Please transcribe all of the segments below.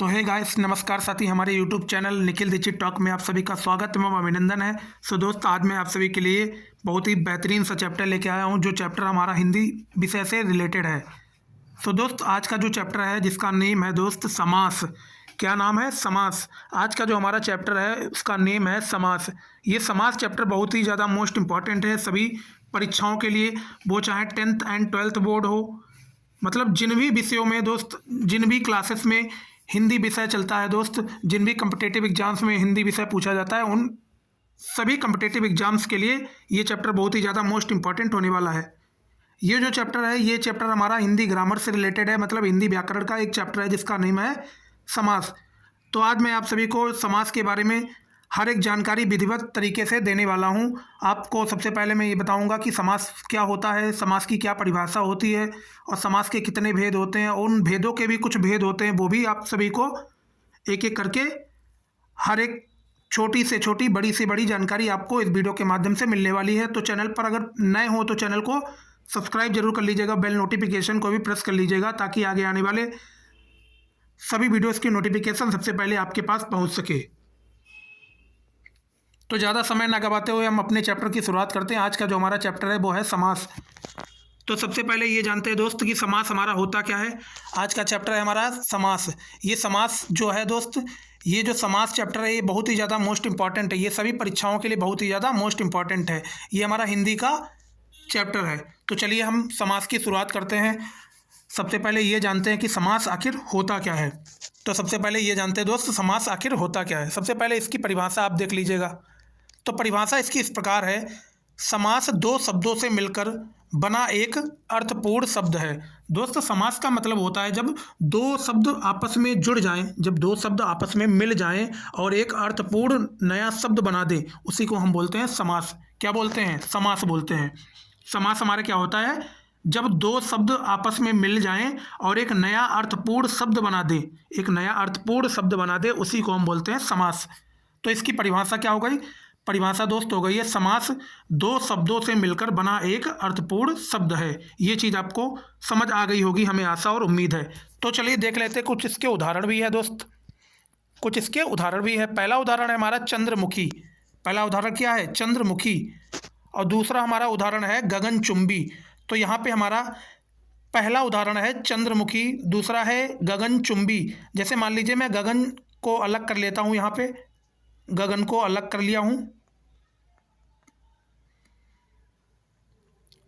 सो hey guys, नमस्कार साथी। हमारे YouTube channel Nikhil Dixit talk में आप सभी का स्वागत एवं अभिनंदन है। सो दोस्त, आज मैं आप सभी के लिए बहुत ही बेहतरीन सा चैप्टर लेके आया हूँ, जो चैप्टर हमारा हिंदी विषय से रिलेटेड है। सो दोस्त, आज का जो चैप्टर है जिसका नेम है दोस्त समास। क्या नाम है? समास। आज का जो हमारा चैप्टर है उसका नेम है समास। ये समास चैप्टर बहुत ही ज़्यादा मोस्ट इम्पॉर्टेंट है सभी परीक्षाओं के लिए, वो चाहे 10th एंड 12th बोर्ड हो। मतलब जिन भी विषयों में दोस्त, जिन भी क्लासेस में हिंदी विषय चलता है दोस्त, जिन भी कम्पिटेटिव एग्जाम्स में हिंदी विषय पूछा जाता है, उन सभी कम्पिटेटिव एग्जाम्स के लिए ये चैप्टर बहुत ही ज़्यादा मोस्ट इंपॉर्टेंट होने वाला है। ये जो चैप्टर है, ये चैप्टर हमारा हिंदी ग्रामर से रिलेटेड है, मतलब हिंदी व्याकरण का एक चैप्टर है जिसका नेम है समास। तो आज मैं आप सभी को समास के बारे में हर एक जानकारी विधिवत तरीके से देने वाला हूं। आपको सबसे पहले मैं ये बताऊंगा कि समास क्या होता है, समास की क्या परिभाषा होती है और समास के कितने भेद होते हैं, और उन भेदों के भी कुछ भेद होते हैं, वो भी आप सभी को एक एक करके हर एक छोटी से छोटी, बड़ी से बड़ी जानकारी आपको इस वीडियो के माध्यम से मिलने वाली है। तो चैनल पर अगर नए हो तो चैनल को सब्सक्राइब जरूर कर लीजिएगा, बेल नोटिफिकेशन को भी प्रेस कर लीजिएगा, ताकि आगे आने वाले सभी वीडियोज़ की नोटिफिकेशन सबसे पहले आपके पास पहुँच सके। तो ज़्यादा समय ना गवाते हुए हम अपने चैप्टर की शुरुआत करते हैं। आज का जो हमारा चैप्टर है वो है समास। तो सबसे पहले ये जानते हैं दोस्त कि समास हमारा होता क्या है। आज का चैप्टर है हमारा समास। ये समास जो है दोस्त, ये जो समास चैप्टर है ये बहुत ही ज़्यादा मोस्ट इंपॉर्टेंट है। ये सभी परीक्षाओं के लिए बहुत ही ज़्यादा मोस्ट इंपॉर्टेंट है। ये हमारा हिंदी का चैप्टर है। तो चलिए हम समास की शुरुआत करते हैं। सबसे पहले ये जानते हैं कि समास आखिर होता क्या है। तो सबसे पहले ये जानते हैं दोस्त, समास आखिर होता क्या है। सबसे पहले इसकी परिभाषा आप देख लीजिएगा। तो परिभाषा इसकी इस प्रकार है, समास दो शब्दों से मिलकर बना एक अर्थपूर्ण शब्द है। दोस्त, समास का मतलब होता है जब दो शब्द आपस में जुड़ जाएं, जब दो शब्द आपस में मिल जाएं और एक अर्थपूर्ण नया शब्द बना दें, उसी को हम बोलते हैं समास। क्या बोलते हैं? समास बोलते हैं। समास हमारे क्या होता है? जब दो शब्द आपस में मिल जाएं और एक नया अर्थपूर्ण शब्द बना दें, एक नया अर्थपूर्ण शब्द बना दे, उसी को हम बोलते हैं समास। तो इसकी परिभाषा क्या हो गई? परिभाषा दोस्त हो गई है, समास दो शब्दों से मिलकर बना एक अर्थपूर्ण शब्द है। ये चीज़ आपको समझ आ गई होगी, हमें आशा और उम्मीद है। तो चलिए देख लेते हैं, कुछ इसके उदाहरण भी है दोस्त, कुछ इसके उदाहरण भी है। पहला उदाहरण है हमारा चंद्रमुखी। पहला उदाहरण क्या है? चंद्रमुखी। और दूसरा हमारा उदाहरण है गगनचुंबी। तो यहाँ पे हमारा पहला उदाहरण है चंद्रमुखी, दूसरा है गगनचुंबी। जैसे मान लीजिए मैं गगन को अलग कर लेता हूँ, यहाँ पे गगन को अलग कर लिया हूं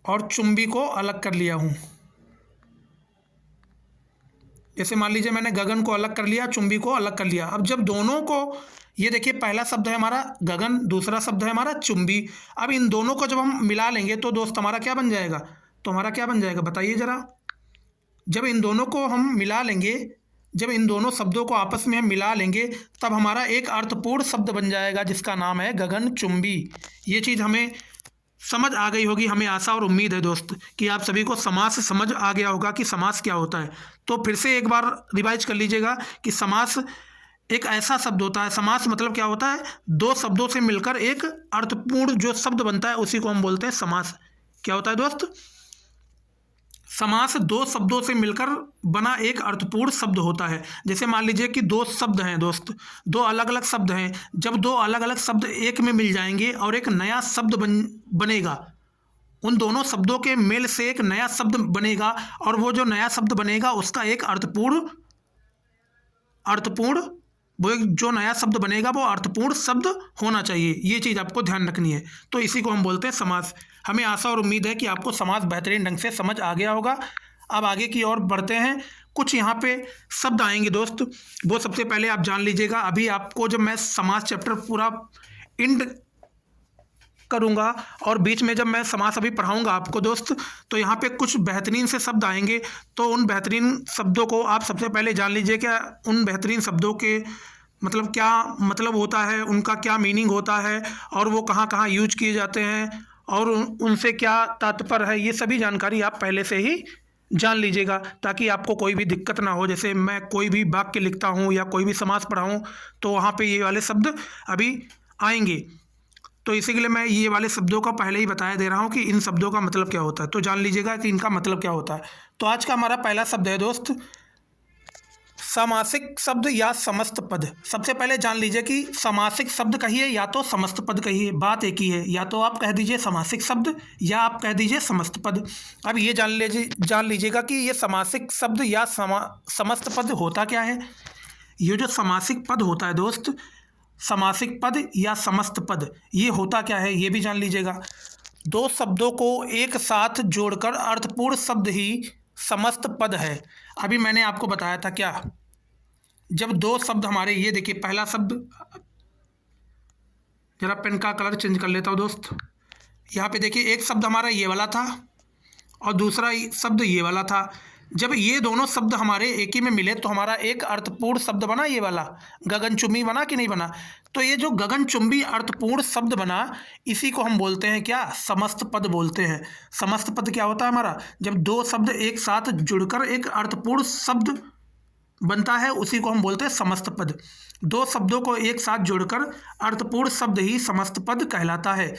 और चुंबी को अलग कर लिया हूं। जैसे मान लीजिए मैंने गगन को अलग कर लिया, चुंबी को अलग कर लिया। अब जब दोनों को, ये देखिए पहला शब्द है हमारा गगन, दूसरा शब्द है हमारा चुंबी। अब इन दोनों को जब हम मिला लेंगे तो दोस्त हमारा क्या बन जाएगा? तो हमारा क्या बन जाएगा बताइए ज़रा। जब इन दोनों को हम मिला लेंगे, जब इन दोनों शब्दों को आपस में हम मिला लेंगे, तब हमारा एक अर्थपूर्ण शब्द बन जाएगा जिसका नाम है गगनचुंबी। ये चीज़ हमें समझ आ गई होगी, हमें आशा और उम्मीद है दोस्त कि आप सभी को समास समझ आ गया होगा कि समास क्या होता है। तो फिर से एक बार रिवाइज कर लीजिएगा कि समास एक ऐसा शब्द होता है, समास मतलब क्या होता है? दो शब्दों से मिलकर एक अर्थपूर्ण जो शब्द बनता है उसी को हम बोलते हैं समास। क्या होता है दोस्त? समास दो शब्दों से मिलकर बना एक अर्थपूर्ण शब्द होता है। जैसे मान लीजिए कि दो शब्द हैं दोस्त, दो अलग अलग शब्द हैं। जब दो अलग अलग शब्द एक में मिल जाएंगे और एक नया शब्द बनेगा, उन दोनों शब्दों के मेल से एक नया शब्द बनेगा, और वो जो नया शब्द बनेगा उसका एक अर्थपूर्ण वो एक जो नया शब्द बनेगा वो अर्थपूर्ण शब्द होना चाहिए। ये चीज़ आपको ध्यान रखनी है। तो इसी को हम बोलते हैं समास। हमें आशा और उम्मीद है कि आपको समास बेहतरीन ढंग से समझ आ गया होगा। अब आगे की ओर बढ़ते हैं। कुछ यहाँ पे शब्द आएंगे दोस्त, वो सबसे पहले आप जान लीजिएगा। अभी आपको जब मैं समास चैप्टर पूरा इंड करूँगा और बीच में जब मैं समास अभी पढ़ाऊँगा आपको दोस्त, तो यहाँ पे कुछ बेहतरीन से शब्द आएंगे। तो उन बेहतरीन शब्दों को आप सबसे पहले जान लीजिए कि उन बेहतरीन शब्दों के मतलब क्या मतलब होता है, उनका क्या मीनिंग होता है, और वो कहाँ कहाँ यूज किए जाते हैं, और उनसे क्या तात्पर्य है। ये सभी जानकारी आप पहले से ही जान लीजिएगा, ताकि आपको कोई भी दिक्कत ना हो। जैसे मैं कोई भी वाक्य लिखता हूँ या कोई भी समास पढ़ाऊँ तो वहाँ पे ये वाले शब्द अभी आएंगे। तो इसी के लिए मैं ये वाले शब्दों का पहले ही बताया दे रहा हूँ कि इन शब्दों का मतलब क्या होता है। तो जान लीजिएगा कि इनका मतलब क्या होता है। तो आज का हमारा पहला शब्द है दोस्त समासिक शब्द या समस्त पद। सबसे पहले जान लीजिए कि समासिक शब्द कहिए या तो समस्त पद कहिए, बात एक ही है। या तो आप कह दीजिए समासिक शब्द या आप कह दीजिए समस्त पद। अब ये जान लीजिएगा कि ये समासिक शब्द या समस्त पद होता क्या है। ये जो समासिक पद होता है दोस्त, समासिक पद या समस्त पद, ये होता क्या है ये भी जान लीजिएगा। दो शब्दों को एक साथ जोड़कर अर्थपूर्ण शब्द ही समस्त पद है। अभी मैंने आपको बताया था क्या, जब दो शब्द हमारे, ये देखिए पहला शब्द, जरा पेन का कलर चेंज कर लेता हूँ दोस्त। यहाँ पे देखिए एक शब्द हमारा ये वाला था और दूसरा शब्द ये वाला था। जब ये दोनों शब्द हमारे एक ही में मिले तो हमारा एक अर्थपूर्ण शब्द बना, ये वाला गगनचुंबी बना कि नहीं बना। तो ये जो गगनचुंबी अर्थपूर्ण शब्द बना, इसी को हम बोलते हैं क्या, समस्त पद बोलते हैं। समस्त पद क्या होता है हमारा, जब दो शब्द एक साथ जुड़कर एक अर्थपूर्ण शब्द बनता है, उसी को हम बोलते हैं समस्त पद। दो शब्दों को एक साथ जोड़कर अर्थपूर्ण शब्द ही समस्त पद कहलाता है।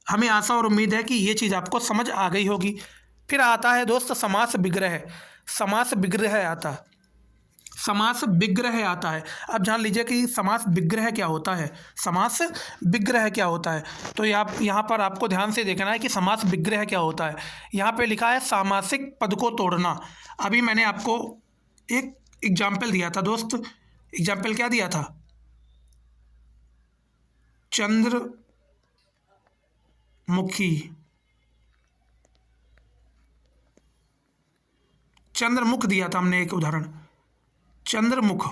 हमें आशा और उम्मीद है कि ये चीज़ आपको समझ आ गई होगी। फिर आता है दोस्त समास विग्रह। समास विग्रह आता है, समास विग्रह आता है। अब जान लीजिए कि समास विग्रह क्या होता है, समास विग्रह क्या होता है। तो यहाँ पर आपको ध्यान से देखना है कि समास विग्रह क्या होता है। यहाँ पे लिखा है सामासिक पद को तोड़ना। अभी मैंने आपको एक एग्जाम्पल दिया था दोस्त। एग्जाम्पल क्या दिया था, चंद्रमुख दिया था हमने एक उदाहरण, चंद्रमुख।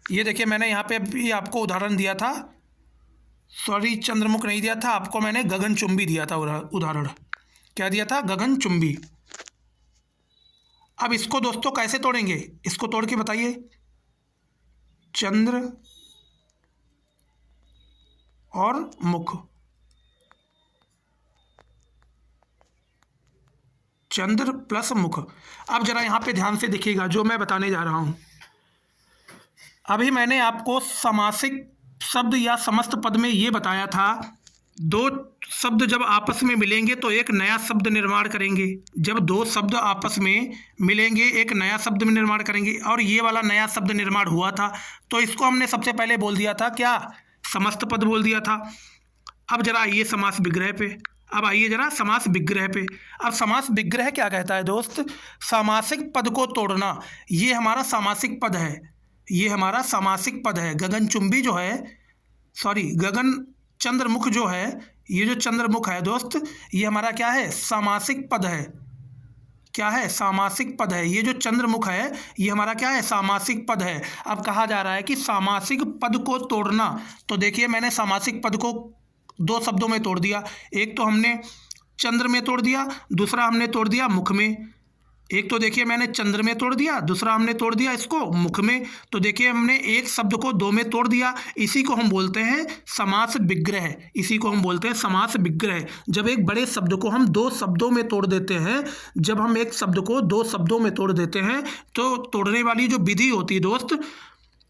ये देखिए मैंने यहाँ पे भी आपको उदाहरण दिया था, सॉरी चंद्रमुख नहीं दिया था आपको, मैंने गगनचुंबी दिया था उदाहरण। क्या दिया था, गगनचुंबी। अब इसको दोस्तों कैसे तोड़ेंगे, इसको तोड़ के बताइए। चंद्र और मुख, चंद्र प्लस मुख। अब जरा यहाँ पे ध्यान से देखिएगा जो मैं बताने जा रहा हूँ। अभी मैंने आपको समासिक शब्द या समस्त पद में ये बताया था, दो शब्द जब आपस में मिलेंगे तो एक नया शब्द निर्माण करेंगे। जब दो शब्द आपस में मिलेंगे एक नया शब्द में निर्माण करेंगे, और ये वाला नया शब्द निर्माण हुआ था तो इसको हमने सबसे पहले बोल दिया था क्या, समस्त पद बोल दिया था। अब जरा आइए समास विग्रह पे, अब आइए जरा समास विग्रह पे। अब समास विग्रह क्या कहता है दोस्त, सामासिक पद को तोड़ना। ये हमारा सामासिक पद है, ये हमारा सामासिक पद है। गगनचुंबी जो है, सॉरी गगन चंद्रमुख जो है, ये जो चंद्रमुख है दोस्त, ये हमारा क्या है, सामासिक पद है। क्या है, सामासिक पद है। ये जो चंद्रमुख है ये हमारा क्या है, सामासिक पद है। अब कहा जा रहा है कि सामासिक पद को तोड़ना। तो देखिए मैंने सामासिक पद को दो शब्दों में तोड़ दिया। एक तो हमने चंद्र में तोड़ दिया, दूसरा हमने तोड़ दिया मुख में। एक तो देखिए मैंने चंद्र में तोड़ दिया, दूसरा हमने तोड़ दिया इसको मुख में। तो देखिए हमने एक शब्द को दो में तोड़ दिया। इसी को हम बोलते हैं समास विग्रह, इसी को हम बोलते हैं समास विग्रह। जब एक बड़े शब्द को हम दो शब्दों में तोड़ देते हैं, जब हम एक शब्द को दो शब्दों में तोड़ देते हैं तो तोड़ने वाली जो विधि होती है दोस्त,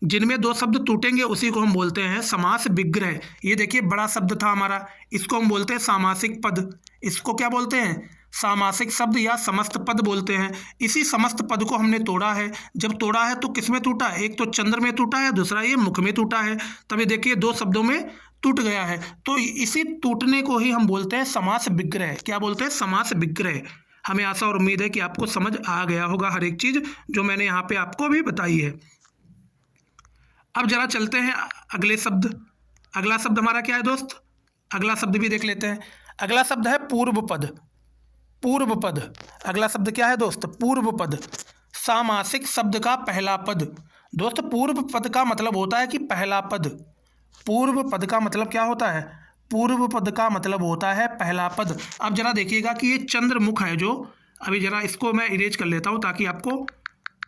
जिनमें दो शब्द टूटेंगे उसी को हम बोलते हैं समास विग्रह। ये देखिए बड़ा शब्द था हमारा, इसको हम बोलते हैं सामासिक पद। इसको क्या बोलते हैं, सामासिक शब्द या समस्त पद बोलते हैं। इसी समस्त पद को हमने तोड़ा है। जब तोड़ा है तो किस में टूटा है, एक तो चंद्र में टूटा है, दूसरा ये मुख में टूटा है। तभी देखिए दो शब्दों में टूट गया है। तो इसी टूटने को ही हम बोलते हैं समास विग्रह। क्या बोलते हैं, समास विग्रह। हमें आशा और उम्मीद है कि आपको समझ आ गया होगा हर एक चीज़ जो मैंने यहाँ पे आपको भी बताई है। अब जरा चलते हैं अगले शब्द। अगला शब्द हमारा क्या है दोस्त, अगला शब्द भी देख लेते हैं। अगला शब्द है पूर्व पद। पूर्व पद, अगला शब्द क्या है दोस्त, पूर्व पद। सामासिक शब्द का पहला पद। दोस्त पूर्व पद का मतलब होता है कि पहला पद। पूर्व पद का मतलब क्या होता है, पूर्व पद का मतलब होता है पहला पद। अब जरा देखिएगा कि ये चंद्रमुख है जो, अभी जरा इसको मैं इरेज कर लेता हूँ ताकि आपको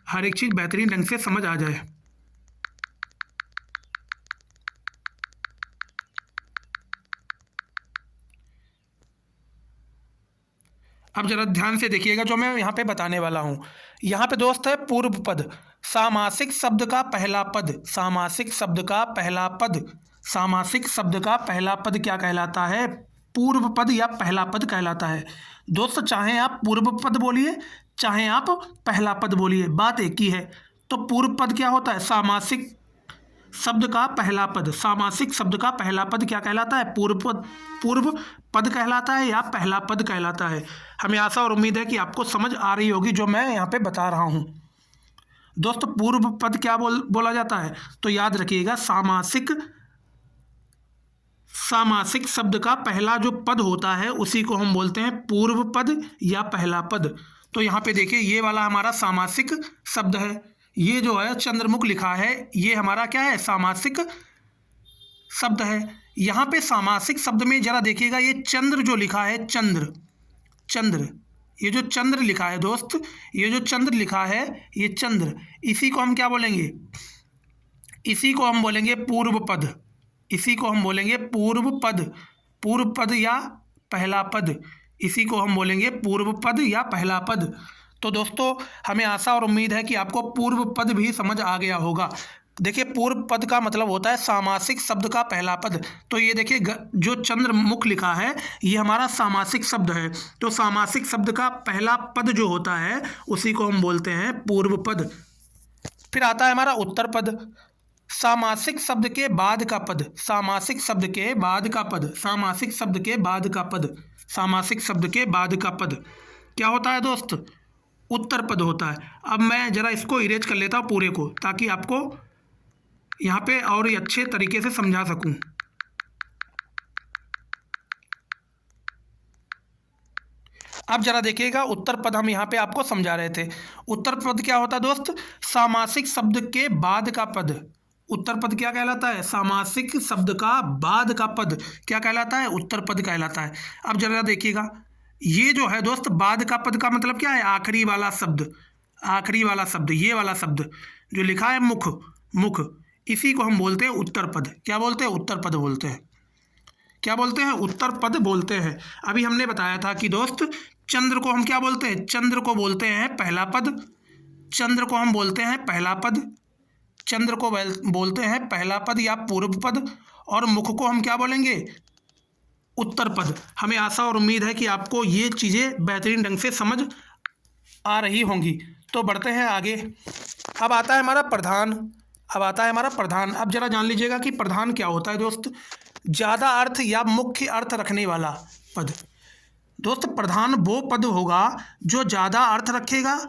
हर एक चीज़ बेहतरीन ढंग से समझ आ जाए। अब जरा ध्यान से देखिएगा जो मैं यहाँ पे बताने वाला हूँ। यहाँ पे दोस्त है पूर्व पद, सामासिक शब्द का पहला पद। सामासिक शब्द का पहला पद, सामासिक शब्द का पहला पद क्या कहलाता है, पूर्व पद या पहला पद कहलाता है। दोस्त चाहे आप पूर्व पद बोलिए चाहे आप पहला पद बोलिए, बात एक ही है। तो पूर्व पद क्या होता है? सामासिक शब्द का पहला पद। सामासिक शब्द का पहला पद क्या कहलाता है? पूर्व पद कहलाता है या पहला पद कहलाता है। हमें आशा और उम्मीद है कि आपको समझ आ रही होगी जो मैं यहाँ पे बता रहा हूँ। दोस्त पूर्व पद क्या बोला जाता है? तो याद रखिएगा, सामासिक शब्द का पहला जो पद होता है उसी को हम बोलते हैं पूर्व पद या पहला पद। तो यहाँ पे देखिए, ये वाला हमारा सामासिक शब्द है। ये जो है चंद्रमुख लिखा है, ये हमारा क्या है? सामासिक शब्द है। यहाँ पे सामासिक शब्द में जरा देखिएगा, ये चंद्र जो लिखा है, चंद्र, ये जो चंद्र लिखा है दोस्त, ये जो चंद्र लिखा है, ये चंद्र, इसी को हम क्या बोलेंगे? इसी को हम बोलेंगे पूर्व पद। इसी को हम बोलेंगे पूर्व पद या पहला पद। इसी को हम बोलेंगे पूर्व पद या पहला पद। तो दोस्तों, हमें आशा और उम्मीद है कि आपको पूर्व पद भी समझ आ गया होगा। देखिए, पूर्व पद का मतलब होता है सामासिक शब्द का पहला पद। तो ये देखिए, जो चंद्रमुख लिखा है, ये हमारा सामासिक शब्द है। तो सामासिक शब्द का पहला पद जो होता है उसी को हम बोलते हैं पूर्व पद। फिर आता है हमारा उत्तर पद। सामासिक शब्द के बाद का पद। सामासिक शब्द के बाद का पद। सामासिक शब्द के बाद का पद। सामासिक शब्द के बाद का पद क्या होता है दोस्त? उत्तर पद होता है। अब मैं ज़रा इसको इरेज कर लेता हूँ पूरे को, ताकि आपको यहाँ पे और अच्छे तरीके से समझा सकूँ। अब जरा देखिएगा, उत्तर पद हम यहाँ पे आपको समझा रहे थे। उत्तर पद क्या होता है दोस्त? सामासिक शब्द के बाद का पद। उत्तर पद क्या कहलाता है? सामासिक शब्द का बाद का पद क्या कहलाता है? उत्तर पद कहलाता है। अब जरा देखिएगा, ये जो है दोस्त, बाद का पद का मतलब क्या है? आखिरी वाला शब्द। आखिरी वाला शब्द, ये वाला शब्द जो लिखा है मुख, इसी को हम बोलते हैं उत्तर पद। क्या बोलते हैं? उत्तर पद बोलते हैं। क्या बोलते हैं? उत्तर पद बोलते हैं। अभी हमने बताया था कि दोस्त, चंद्र को हम क्या बोलते हैं? चंद्र को बोलते हैं पहला पद। चंद्र को हम बोलते हैं पहला पद। चंद्र को बोलते हैं पहला पद या पूर्व पद। और मुख को हम क्या बोलेंगे? उत्तर पद। हमें आशा और उम्मीद है कि आपको ये चीज़ें बेहतरीन ढंग से समझ आ रही होंगी। तो बढ़ते हैं आगे। अब आता है हमारा प्रधान। अब जरा जान लीजिएगा कि प्रधान क्या होता है दोस्त? ज़्यादा अर्थ या मुख्य अर्थ रखने वाला पद। दोस्त, प्रधान वो पद होगा जो ज़्यादा अर्थ रखेगा,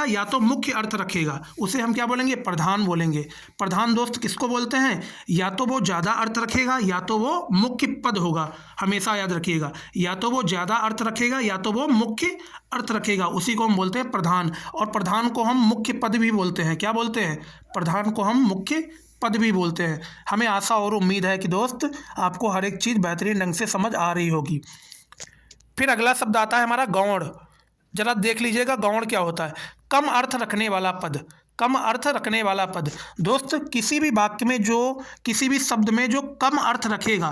या तो मुख्य अर्थ रखेगा, उसे हम क्या बोलेंगे? प्रधान बोलेंगे। प्रधान दोस्त किसको बोलते हैं? या तो वो ज़्यादा अर्थ रखेगा, या तो वो मुख्य पद होगा। हमेशा याद रखिएगा, या तो वो ज़्यादा अर्थ रखेगा, या तो वो मुख्य अर्थ रखेगा, उसी को हम बोलते हैं प्रधान। और प्रधान को हम मुख्य पद भी बोलते हैं। क्या बोलते हैं? प्रधान को हम मुख्य पद भी बोलते हैं। हमें आशा और उम्मीद है कि दोस्त, आपको हर एक चीज़ बेहतरीन ढंग से समझ आ रही होगी। फिर अगला शब्द आता है हमारा गौण। जरा देख लीजिएगा, गौण क्या होता है? कम अर्थ रखने वाला पद। कम अर्थ रखने वाला पद। दोस्त, किसी भी वाक्य में किसी भी शब्द में जो कम अर्थ रखेगा,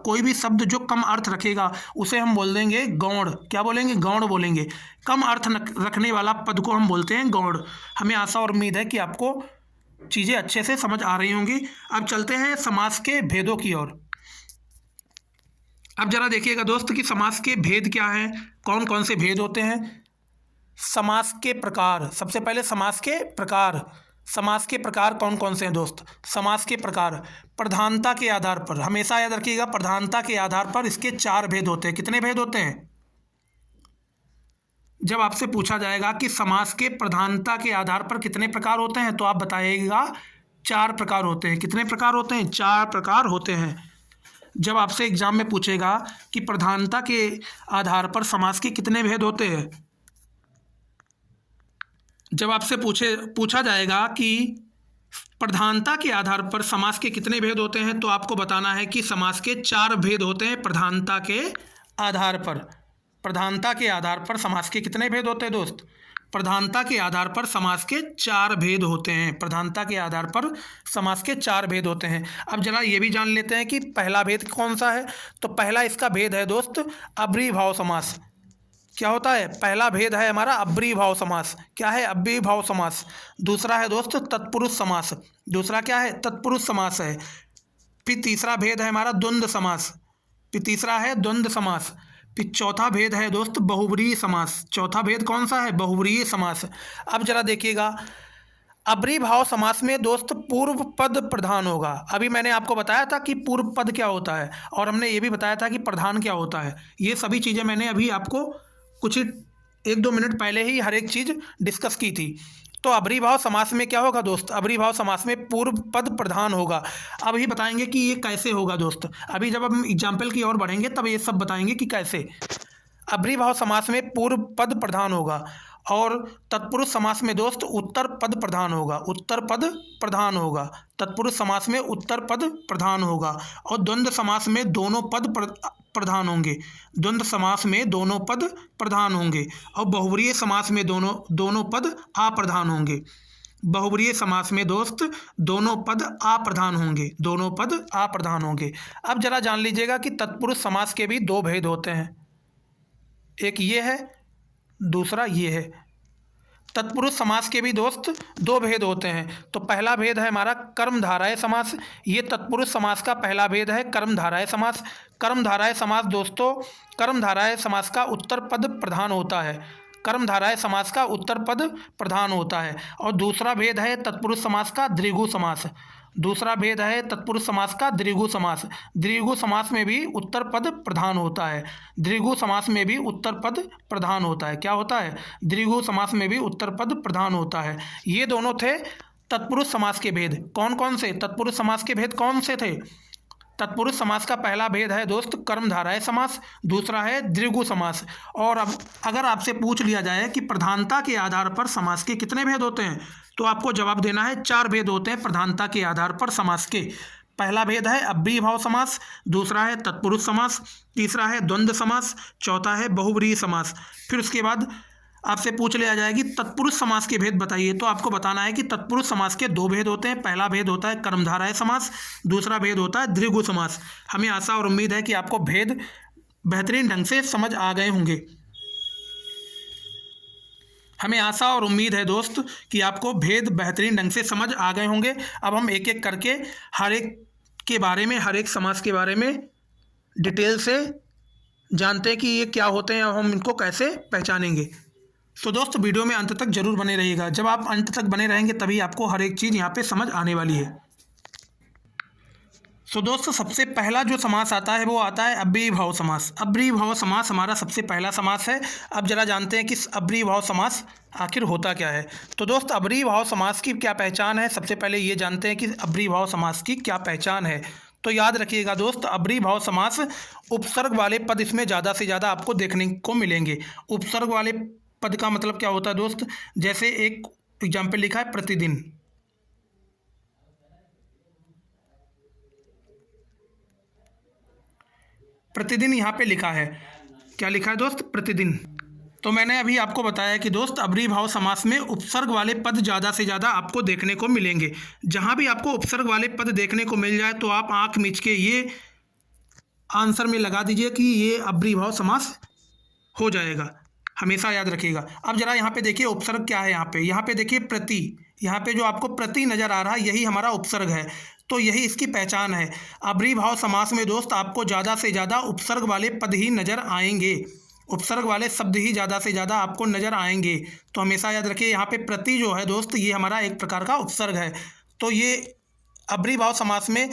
कोई भी शब्द जो कम अर्थ रखेगा, उसे हम बोल देंगे गौण। क्या बोलेंगे? गौण बोलेंगे। कम अर्थ रखने वाला पद को हम बोलते हैं गौण। हमें आशा और उम्मीद है कि आपको चीज़ें अच्छे से समझ आ रही होंगी। अब चलते हैं समास के भेदों की ओर। अब जरा देखिएगा दोस्त कि समास के भेद क्या हैं, कौन कौन से भेद होते हैं। समास के प्रकार। सबसे पहले समास के प्रकार कौन कौन से हैं दोस्त? समास के प्रकार प्रधानता के आधार पर, हमेशा याद रखिएगा, प्रधानता के आधार पर इसके 4 भेद होते हैं। कितने भेद होते हैं? जब आपसे पूछा जाएगा कि समास के प्रधानता के आधार पर कितने प्रकार होते हैं, तो आप बताइएगा 4 प्रकार होते हैं। कितने प्रकार होते हैं? 4 प्रकार होते हैं। जब आपसे एग्जाम में पूछेगा कि प्रधानता के आधार पर समास के कितने भेद होते हैं, जब आपसे पूछा जाएगा कि प्रधानता के आधार पर समास के कितने भेद होते हैं, तो आपको बताना है कि समास के 4 भेद होते हैं प्रधानता के आधार पर। प्रधानता के आधार पर समास के कितने भेद होते हैं दोस्त? प्रधानता के आधार पर समास के 4 भेद होते हैं। प्रधानता के आधार पर समास के 4 भेद होते हैं। अब जरा ये भी जान लेते हैं कि पहला भेद कौन सा है। तो पहला इसका भेद है दोस्त अव्ययीभाव समास। क्या होता है? पहला भेद है हमारा अव्ययीभाव समास। क्या है? अव्ययीभाव समास। दूसरा है दोस्त तत्पुरुष समास। दूसरा क्या है? तत्पुरुष समास है। फिर तीसरा भेद है हमारा द्वंद्व समास। फिर तीसरा है द्वंद्व समास। फिर चौथा भेद है दोस्त बहुव्रीहि समास। चौथा भेद कौन सा है? बहुव्रीहि समास। अब जरा देखिएगा, अव्रीभाव समास में दोस्त पूर्व पद प्रधान होगा। अभी मैंने आपको बताया था कि पूर्व पद क्या होता है, और हमने ये भी बताया था कि प्रधान क्या होता है। ये सभी चीज़ें मैंने अभी आपको कुछ ही 1-2 मिनट पहले ही हर एक चीज़ डिस्कस की थी। तो अव्रीभाव समास में क्या होगा दोस्त? अव्रीभाव समास में पूर्व पद प्रधान होगा। अब ही बताएंगे कि ये कैसे होगा दोस्त। अभी जब हम एग्जाम्पल की ओर बढ़ेंगे तब ये सब बताएंगे कि कैसे। अव्रीभाव समास में पूर्व पद प्रधान होगा, और तत्पुरुष समास में दोस्त उत्तर पद प्रधान होगा। उत्तर पद प्रधान होगा। तत्पुरुष समास में उत्तर पद प्रधान होगा, और द्वंद्व समास में दोनों पद प्रधान होंगे। द्वंद्व समास में दोनों पद प्रधान होंगे, और बहुव्रीहि समास में दोनों पद अप्रधान होंगे। बहुव्रीहि समास में दोस्त दोनों पद अप्रधान होंगे। दोनों पद अप्रधान होंगे। अब जरा जान लीजिएगा कि तत्पुरुष समास के भी दो भेद होते हैं। एक ये है, दूसरा ये है। तत्पुरुष समास के भी दोस्त दो भेद होते हैं। तो पहला भेद है हमारा कर्मधारय समास। ये तत्पुरुष समास का पहला भेद है, कर्मधारय समास। कर्मधारय समास दोस्तों, कर्मधारय समास का उत्तर पद प्रधान होता है। कर्मधारय समास का उत्तर पद प्रधान होता है। और दूसरा भेद है तत्पुरुष समास का द्विगु समास। दूसरा भेद है तत्पुरुष समास का द्विगु समास। द्विगु समास में भी उत्तर पद प्रधान होता है। द्विगु समास में भी उत्तर पद प्रधान होता है। क्या होता है? द्विगु समास में भी उत्तर पद प्रधान होता है। ये दोनों थे तत्पुरुष समास के भेद। कौन कौन से तत्पुरुष समास के भेद कौन से थे? तत्पुरुष समास का पहला भेद है दोस्त कर्मधारय समास, दूसरा है द्विगु समास। और अब अगर आपसे पूछ लिया जाए कि प्रधानता के आधार पर समास के कितने भेद होते हैं, तो आपको जवाब देना है 4 भेद होते हैं प्रधानता के आधार पर समास के। पहला भेद है अव्रीभाव समास, दूसरा है तत्पुरुष समास, तीसरा है द्वंद्व समास, चौथा है बहुव्रीहि समास। फिर उसके बाद आपसे पूछ लिया जाएगी तत्पुरुष समास के भेद बताइए, तो आपको बताना है कि तत्पुरुष समास के 2 भेद होते हैं। पहला भेद होता है कर्मधारय समास, दूसरा भेद होता है द्विगु समास। हमें आशा और उम्मीद है कि आपको भेद बेहतरीन ढंग से समझ आ गए होंगे। हमें आशा और उम्मीद है दोस्त कि आपको भेद बेहतरीन ढंग से समझ आ गए होंगे। अब हम एक एक करके हर एक के बारे में, हर एक समास के बारे में डिटेल से जानते हैं कि ये क्या होते हैं और हम इनको कैसे पहचानेंगे। तो दोस्त वीडियो में अंत तक जरूर बने रहिएगा। जब आप अंत तक बने रहेंगे तभी आपको हर एक चीज़ यहाँ पे समझ आने वाली है। तो दोस्तों सबसे पहला जो समास आता है वो आता है अव्रीभाव समास। अव्रीभाव समास हमारा सबसे पहला समास है। अब जरा जानते हैं कि अव्रीभाव समास आखिर होता क्या है। तो दोस्त अव्रीभाव समास की क्या पहचान है, सबसे पहले ये जानते हैं कि अव्रीभाव समास की क्या पहचान है। तो याद रखिएगा दोस्त, अव्रीभाव समास उपसर्ग वाले पद इसमें ज़्यादा से ज़्यादा आपको देखने को मिलेंगे। उपसर्ग वाले पद का मतलब क्या होता है दोस्त? जैसे एक एग्जाम्पल लिखा है प्रतिदिन। प्रतिदिन यहाँ पे लिखा है, क्या लिखा है दोस्त? प्रतिदिन। तो मैंने अभी आपको बताया कि दोस्त अव्रीभाव समास में उपसर्ग वाले पद ज़्यादा से ज़्यादा आपको देखने को मिलेंगे। जहाँ भी आपको उपसर्ग वाले पद देखने को मिल जाए तो आप आंख मीच के ये आंसर में लगा दीजिए कि ये अव्रीभाव समास हो जाएगा। हमेशा याद रखिएगा। अब जरा यहाँ पे देखिए उपसर्ग क्या है। यहाँ पे देखिए प्रति, यहाँ पे जो आपको प्रति नज़र आ रहा है यही हमारा उपसर्ग है। तो यही इसकी पहचान है। अव्रीभाव समास में दोस्त आपको ज़्यादा से ज़्यादा उपसर्ग वाले पद ही नज़र आएंगे। उपसर्ग वाले शब्द ही ज़्यादा से ज़्यादा आपको नज़र आएंगे। तो हमेशा याद रखिए यहाँ पे प्रति जो है दोस्त ये हमारा एक प्रकार का उपसर्ग है। तो ये अव्रीभाव समास में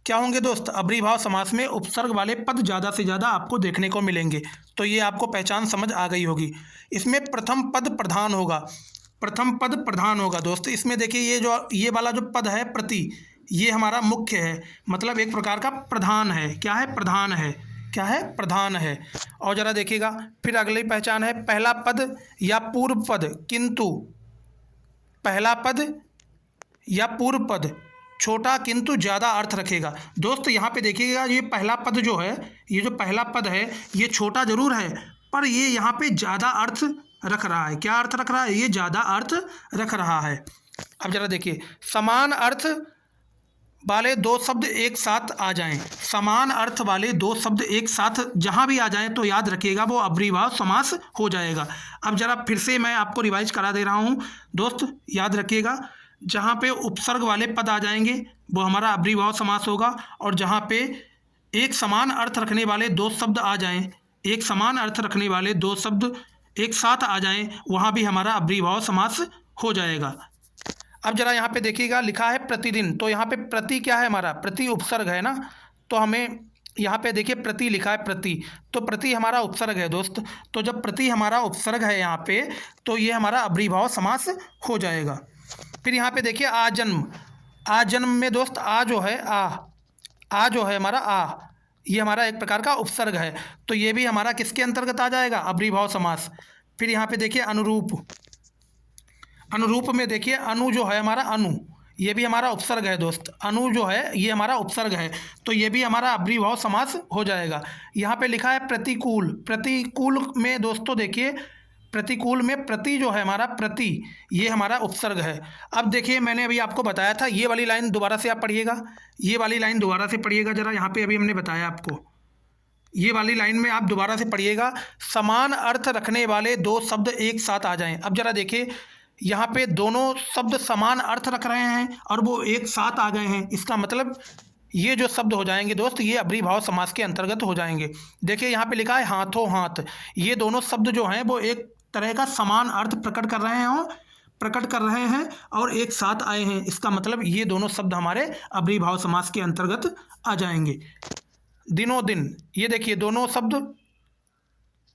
क्या होंगे दोस्त? अव्रीभाव समास में उपसर्ग वाले पद ज़्यादा से ज़्यादा आपको देखने को मिलेंगे। तो ये आपको पहचान समझ आ गई होगी। इसमें प्रथम पद प्रधान होगा। प्रथम पद प्रधान होगा दोस्त। इसमें देखिए ये वाला जो पद है प्रति, ये हमारा मुख्य है, मतलब एक प्रकार का प्रधान है। क्या है? प्रधान है। क्या है? प्रधान है। और ज़रा देखिएगा फिर अगली पहचान है पहला पद या पूर्व पद, किंतु पहला पद या पूर्व पद छोटा किंतु ज़्यादा अर्थ रखेगा। दोस्त यहाँ पे देखिएगा ये पहला पद जो है, ये जो पहला पद है ये छोटा ज़रूर है पर ये यहाँ पे ज़्यादा अर्थ रख रहा है। क्या अर्थ रख रहा है? ये ज़्यादा अर्थ रख रहा है। अब ज़रा देखिए समान अर्थ वाले 2 शब्द एक साथ आ जाएं। समान अर्थ वाले 2 शब्द एक साथ जहाँ भी आ जाएं तो याद रखिएगा वो अव्रीभाव समास हो जाएगा। अब ज़रा फिर से मैं आपको रिवाइज करा दे रहा हूँ दोस्त, याद रखिएगा। जहाँ पे उपसर्ग वाले पद आ जाएंगे वो हमारा अव्रीभाव समास होगा, और जहाँ पे एक समान अर्थ रखने वाले दो शब्द आ जाएं, एक समान अर्थ रखने वाले दो शब्द एक साथ आ जाएं, वहाँ भी हमारा अव्ययीभाव समास हो जाएगा। अब जरा यहाँ पे देखिएगा, लिखा है प्रतिदिन, तो यहाँ पे प्रति क्या है हमारा, प्रति उपसर्ग है ना, तो हमें यहाँ पे देखिए प्रति लिखा है, प्रति, तो प्रति हमारा उपसर्ग है दोस्त। तो जब प्रति हमारा उपसर्ग है यहाँ पे, तो ये हमारा अव्ययीभाव समास हो जाएगा। फिर यहाँ पे देखिए आजन्म, आजन्म में दोस्त आ जो है, आ जो है हमारा, ये हमारा एक प्रकार का उपसर्ग है, तो ये भी हमारा किसके अंतर्गत आ जाएगा, अव्ययीभाव समास। फिर यहाँ पे देखिए अनुरूप, अनुरूप में देखिए अनु जो है हमारा, अनु ये भी हमारा उपसर्ग है दोस्त, अनु जो है ये हमारा उपसर्ग है, तो ये भी हमारा अव्ययीभाव समास हो जाएगा। यहाँ पे लिखा है प्रतिकूल, प्रतिकूल में दोस्तों देखिए, प्रतिकूल में प्रति जो है हमारा, प्रति ये हमारा उपसर्ग है। अब देखिए मैंने अभी आपको बताया था, ये वाली लाइन दोबारा से आप पढ़िएगा, ये वाली लाइन दोबारा से पढ़िएगा जरा, यहाँ पे अभी हमने बताया आपको, ये वाली लाइन में आप दोबारा से पढ़िएगा, समान अर्थ रखने वाले दो शब्द एक साथ आ जाएं। अब जरा देखिए यहाँ पे दोनों शब्द समान अर्थ रख रहे हैं और वो एक साथ आ गए हैं, इसका मतलब ये जो शब्द हो जाएंगे दोस्त, ये अव्ययीभाव समास के अंतर्गत हो जाएंगे। देखिए यहाँ पे लिखा है हाथों हाथ, ये दोनों शब्द जो हैं वो एक तरह का समान अर्थ प्रकट कर रहे हैं और एक साथ आए हैं, इसका मतलब ये दोनों शब्द हमारे अव्ययीभाव समास के अंतर्गत आ जाएंगे। दिनों दिन, ये देखिए दोनों शब्द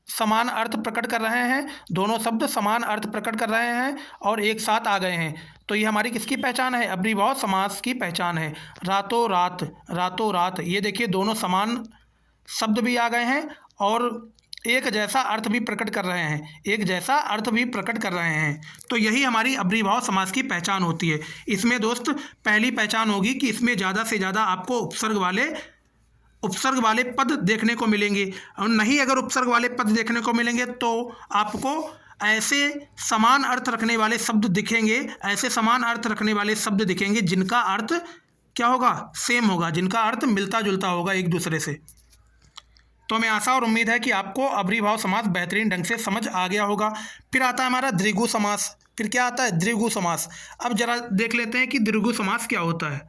समान अर्थ प्रकट कर रहे हैं, दोनों शब्द समान अर्थ प्रकट कर रहे हैं और एक साथ आ गए हैं, तो ये हमारी किसकी पहचान है, अव्ययीभाव समास की पहचान है। रातों रात, रातों रात, ये देखिए दोनों समान शब्द भी आ गए हैं और एक जैसा अर्थ भी प्रकट कर रहे हैं, एक जैसा अर्थ भी प्रकट कर रहे हैं, तो यही हमारी अव्ययीभाव समास की पहचान होती है। इसमें दोस्त पहली पहचान होगी कि इसमें ज़्यादा से ज़्यादा आपको उपसर्ग वाले पद देखने को मिलेंगे, और नहीं अगर उपसर्ग वाले पद देखने को मिलेंगे तो आपको ऐसे समान अर्थ रखने वाले शब्द दिखेंगे, ऐसे समान अर्थ रखने वाले शब्द दिखेंगे जिनका अर्थ क्या होगा, सेम होगा, जिनका अर्थ मिलता जुलता होगा एक दूसरे से। तो हमें आशा और उम्मीद है कि आपको अव्ययीभाव समास बेहतरीन ढंग से समझ आ गया होगा। फिर आता है हमारा द्विगु समास। फिर क्या आता है, द्विगु समास। अब जरा देख लेते हैं कि द्विगु समास क्या होता है।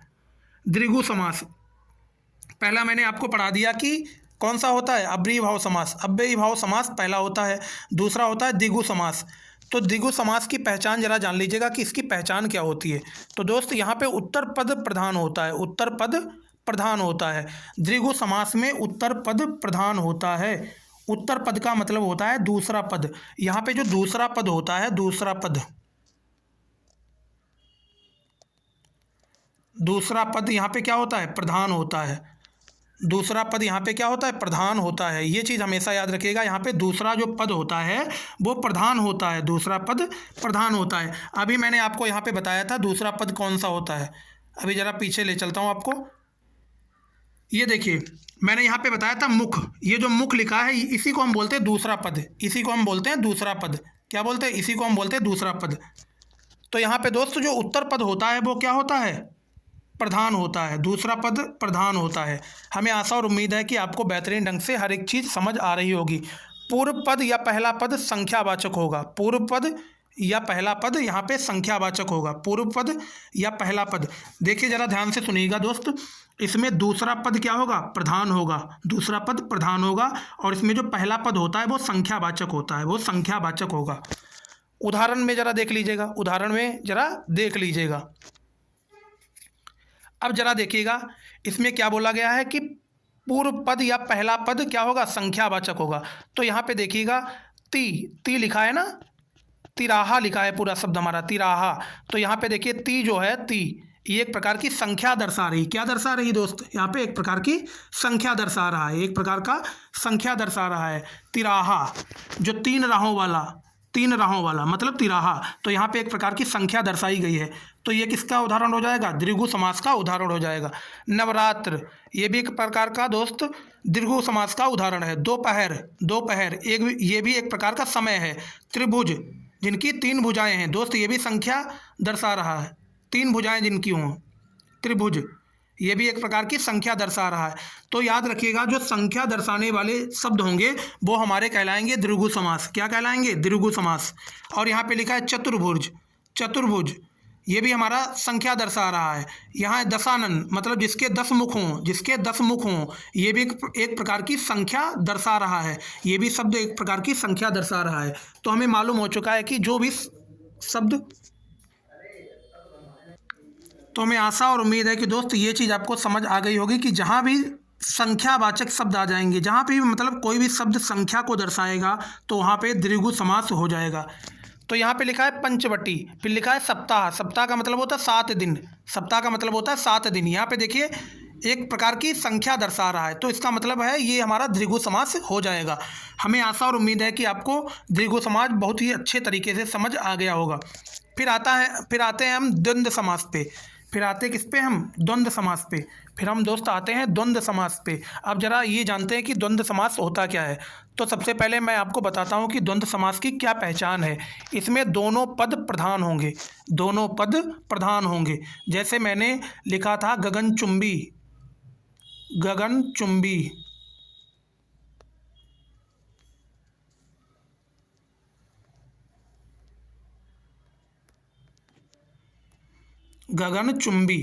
द्विगु समास पहला मैंने आपको पढ़ा दिया कि कौन सा होता है, अव्ययीभाव समास। अव्ययीभाव समास पहला होता है, दूसरा होता है द्विगु समास। तो द्विगु समास की पहचान जरा जान लीजिएगा कि इसकी पहचान क्या होती है। तो दोस्त यहाँ पे उत्तर पद प्रधान होता है, उत्तर पद प्रधान होता है। द्विगु समास में उत्तर पद प्रधान होता है। उत्तर पद का मतलब होता है दूसरा पद। यहाँ पे जो दूसरा पद होता है, दूसरा पद यहाँ पे क्या होता है, प्रधान होता है। दूसरा पद यहाँ पे क्या होता है, प्रधान होता है। ये चीज़ हमेशा याद रखिएगा, यहाँ पे दूसरा जो पद होता है वो प्रधान होता है, दूसरा पद प्रधान होता है। अभी मैंने आपको यहाँ पे बताया था दूसरा पद कौन सा होता है। अभी ज़रा पीछे ले चलता हूँ आपको। ये देखिए मैंने यहाँ पे बताया था मुख, ये जो मुख लिखा है इसी को हम बोलते हैं दूसरा पद, इसी को हम बोलते हैं दूसरा पद। क्या बोलते हैं, इसी को हम बोलते हैं दूसरा पद। तो यहाँ पे दोस्त जो उत्तर पद होता है वो क्या होता है, प्रधान होता है, दूसरा पद प्रधान होता है। हमें आशा और उम्मीद है कि आपको बेहतरीन ढंग से हर एक चीज़ समझ आ रही होगी। पूर्व पद या पहला पद संख्यावाचक होगा, पूर्व पद या पहला पद यहाँ पे संख्यावाचक होगा, पूर्व पद या पहला पद। देखिए ज़रा ध्यान से सुनिएगा दोस्त, इसमें दूसरा पद क्या होगा, प्रधान होगा, दूसरा पद प्रधान होगा, और इसमें जो पहला पद होता है वो संख्यावाचक होता है, वो संख्यावाचक होगा। उदाहरण में ज़रा देख लीजिएगा, उदाहरण में ज़रा देख लीजिएगा। अब जरा देखिएगा इसमें क्या बोला गया है कि पूर्व पद या पहला पद क्या होगा, संख्यावाचक होगा। तो यहाँ पे देखिएगा ती लिखा है ना, तिराहा लिखा है पूरा शब्द हमारा, तिराहा। तो यहाँ पे देखिए ती जो है, ती ये एक प्रकार की संख्या दर्शा रही, क्या दर्शा रही दोस्त, यहाँ पे एक प्रकार की संख्या दर्शा रहा है, एक प्रकार का संख्या दर्शा रहा है। तिराहा जो तीन राहों वाला मतलब तिराहा, तो यहाँ पे एक प्रकार की संख्या दर्शाई गई है। तो ये किसका उदाहरण हो जाएगा, द्विगु समास का उदाहरण हो जाएगा। नवरात्र ये भी एक प्रकार का दोस्त द्विगु समास का उदाहरण है। दोपहर ये भी एक प्रकार का समय है। त्रिभुज जिनकी तीन भुजाएं हैं दोस्त, ये भी संख्या दर्शा रहा है, तीन भुजाएं जिनकी हों, त्रिभुज ये भी एक प्रकार की संख्या दर्शा रहा है। तो याद रखिएगा जो संख्या दर्शाने वाले शब्द होंगे वो हमारे कहलाएंगे द्विगु समास। क्या कहलाएंगे, द्विगु समास। और यहाँ पे लिखा है चतुर्भुज ये भी हमारा संख्या दर्शा रहा है। यहाँ दशानन मतलब जिसके 10 मुख हों, जिसके 10 मुख हों, ये भी एक प्रकार की संख्या दर्शा रहा है। ये भी शब्द एक प्रकार की संख्या दर्शा रहा है। तो हमें मालूम हो चुका है कि जो भी शब्द, तो हमें आशा और उम्मीद है कि दोस्त ये चीज़ आपको समझ आ गई होगी कि जहाँ भी संख्यावाचक शब्द आ जाएंगे, जहाँ पे भी मतलब कोई भी शब्द संख्या को दर्शाएगा, तो वहाँ पे द्विगु समास हो जाएगा। तो यहाँ पे लिखा है पंचवटी, फिर लिखा है सप्ताह। सप्ताह का मतलब होता है 7 दिन। सप्ताह का मतलब होता है 7 दिन। यहाँ पे देखिए एक प्रकार की संख्या दर्शा रहा है, तो इसका मतलब है ये हमारा द्विगु समास हो जाएगा। हमें आशा और उम्मीद है कि आपको द्विगु समास बहुत ही अच्छे तरीके से समझ आ गया होगा। फिर आते हैं हम द्वंद्व समास पे। फिर आते किस पे हम? द्वंद्व समास पे। फिर हम दोस्त आते हैं द्वंद्व समास पे। अब जरा ये जानते हैं कि द्वंद्व समास होता क्या है। तो सबसे पहले मैं आपको बताता हूँ कि द्वंद्व समास की क्या पहचान है। इसमें दोनों पद प्रधान होंगे, दोनों पद प्रधान होंगे। जैसे मैंने लिखा था गगनचुंबी, गगनचुंबी, गगनचुंबी।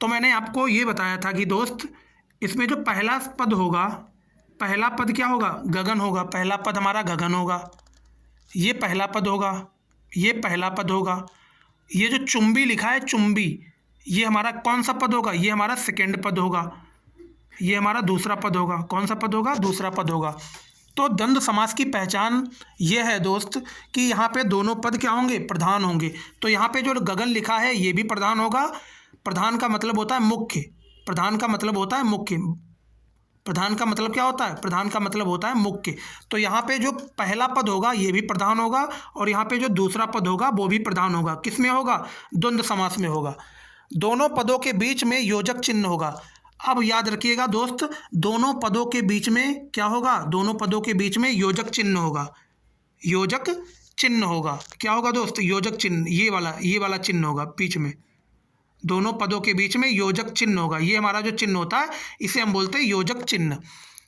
तो मैंने आपको ये बताया था कि दोस्त इसमें जो पहला पद होगा, पहला पद क्या होगा? गगन होगा। पहला पद हमारा गगन होगा। ये पहला पद होगा, ये पहला पद होगा। ये जो चुंबी लिखा है चुंबी, ये हमारा कौन सा पद होगा? ये हमारा सेकेंड पद होगा। ये हमारा दूसरा पद होगा। कौन सा पद होगा? दूसरा पद होगा। तो द्वंद्व समास की पहचान ये है दोस्त कि यहाँ पे दोनों पद क्या होंगे? प्रधान होंगे। तो यहाँ पे जो गगन लिखा है ये भी प्रधान होगा। प्रधान का मतलब होता है मुख्य। प्रधान का मतलब होता है मुख्य। प्रधान का मतलब क्या होता है? प्रधान का मतलब होता है मुख्य। तो यहाँ पे जो पहला पद होगा ये भी प्रधान होगा, और यहाँ पे जो दूसरा पद होगा वो भी प्रधान होगा। किस में होगा? द्वंद्व समास में होगा। दोनों पदों के बीच में योजक चिन्ह होगा। अब याद रखिएगा दोस्त, दोनों पदों के बीच में क्या होगा? दोनों पदों के बीच में योजक चिन्ह होगा। योजक चिन्ह होगा। क्या होगा दोस्त? योजक चिन्ह। ये वाला चिन्ह होगा बीच में। दोनों पदों के बीच में योजक चिन्ह होगा। ये हमारा जो चिन्ह होता है इसे हम बोलते हैं योजक चिन्ह।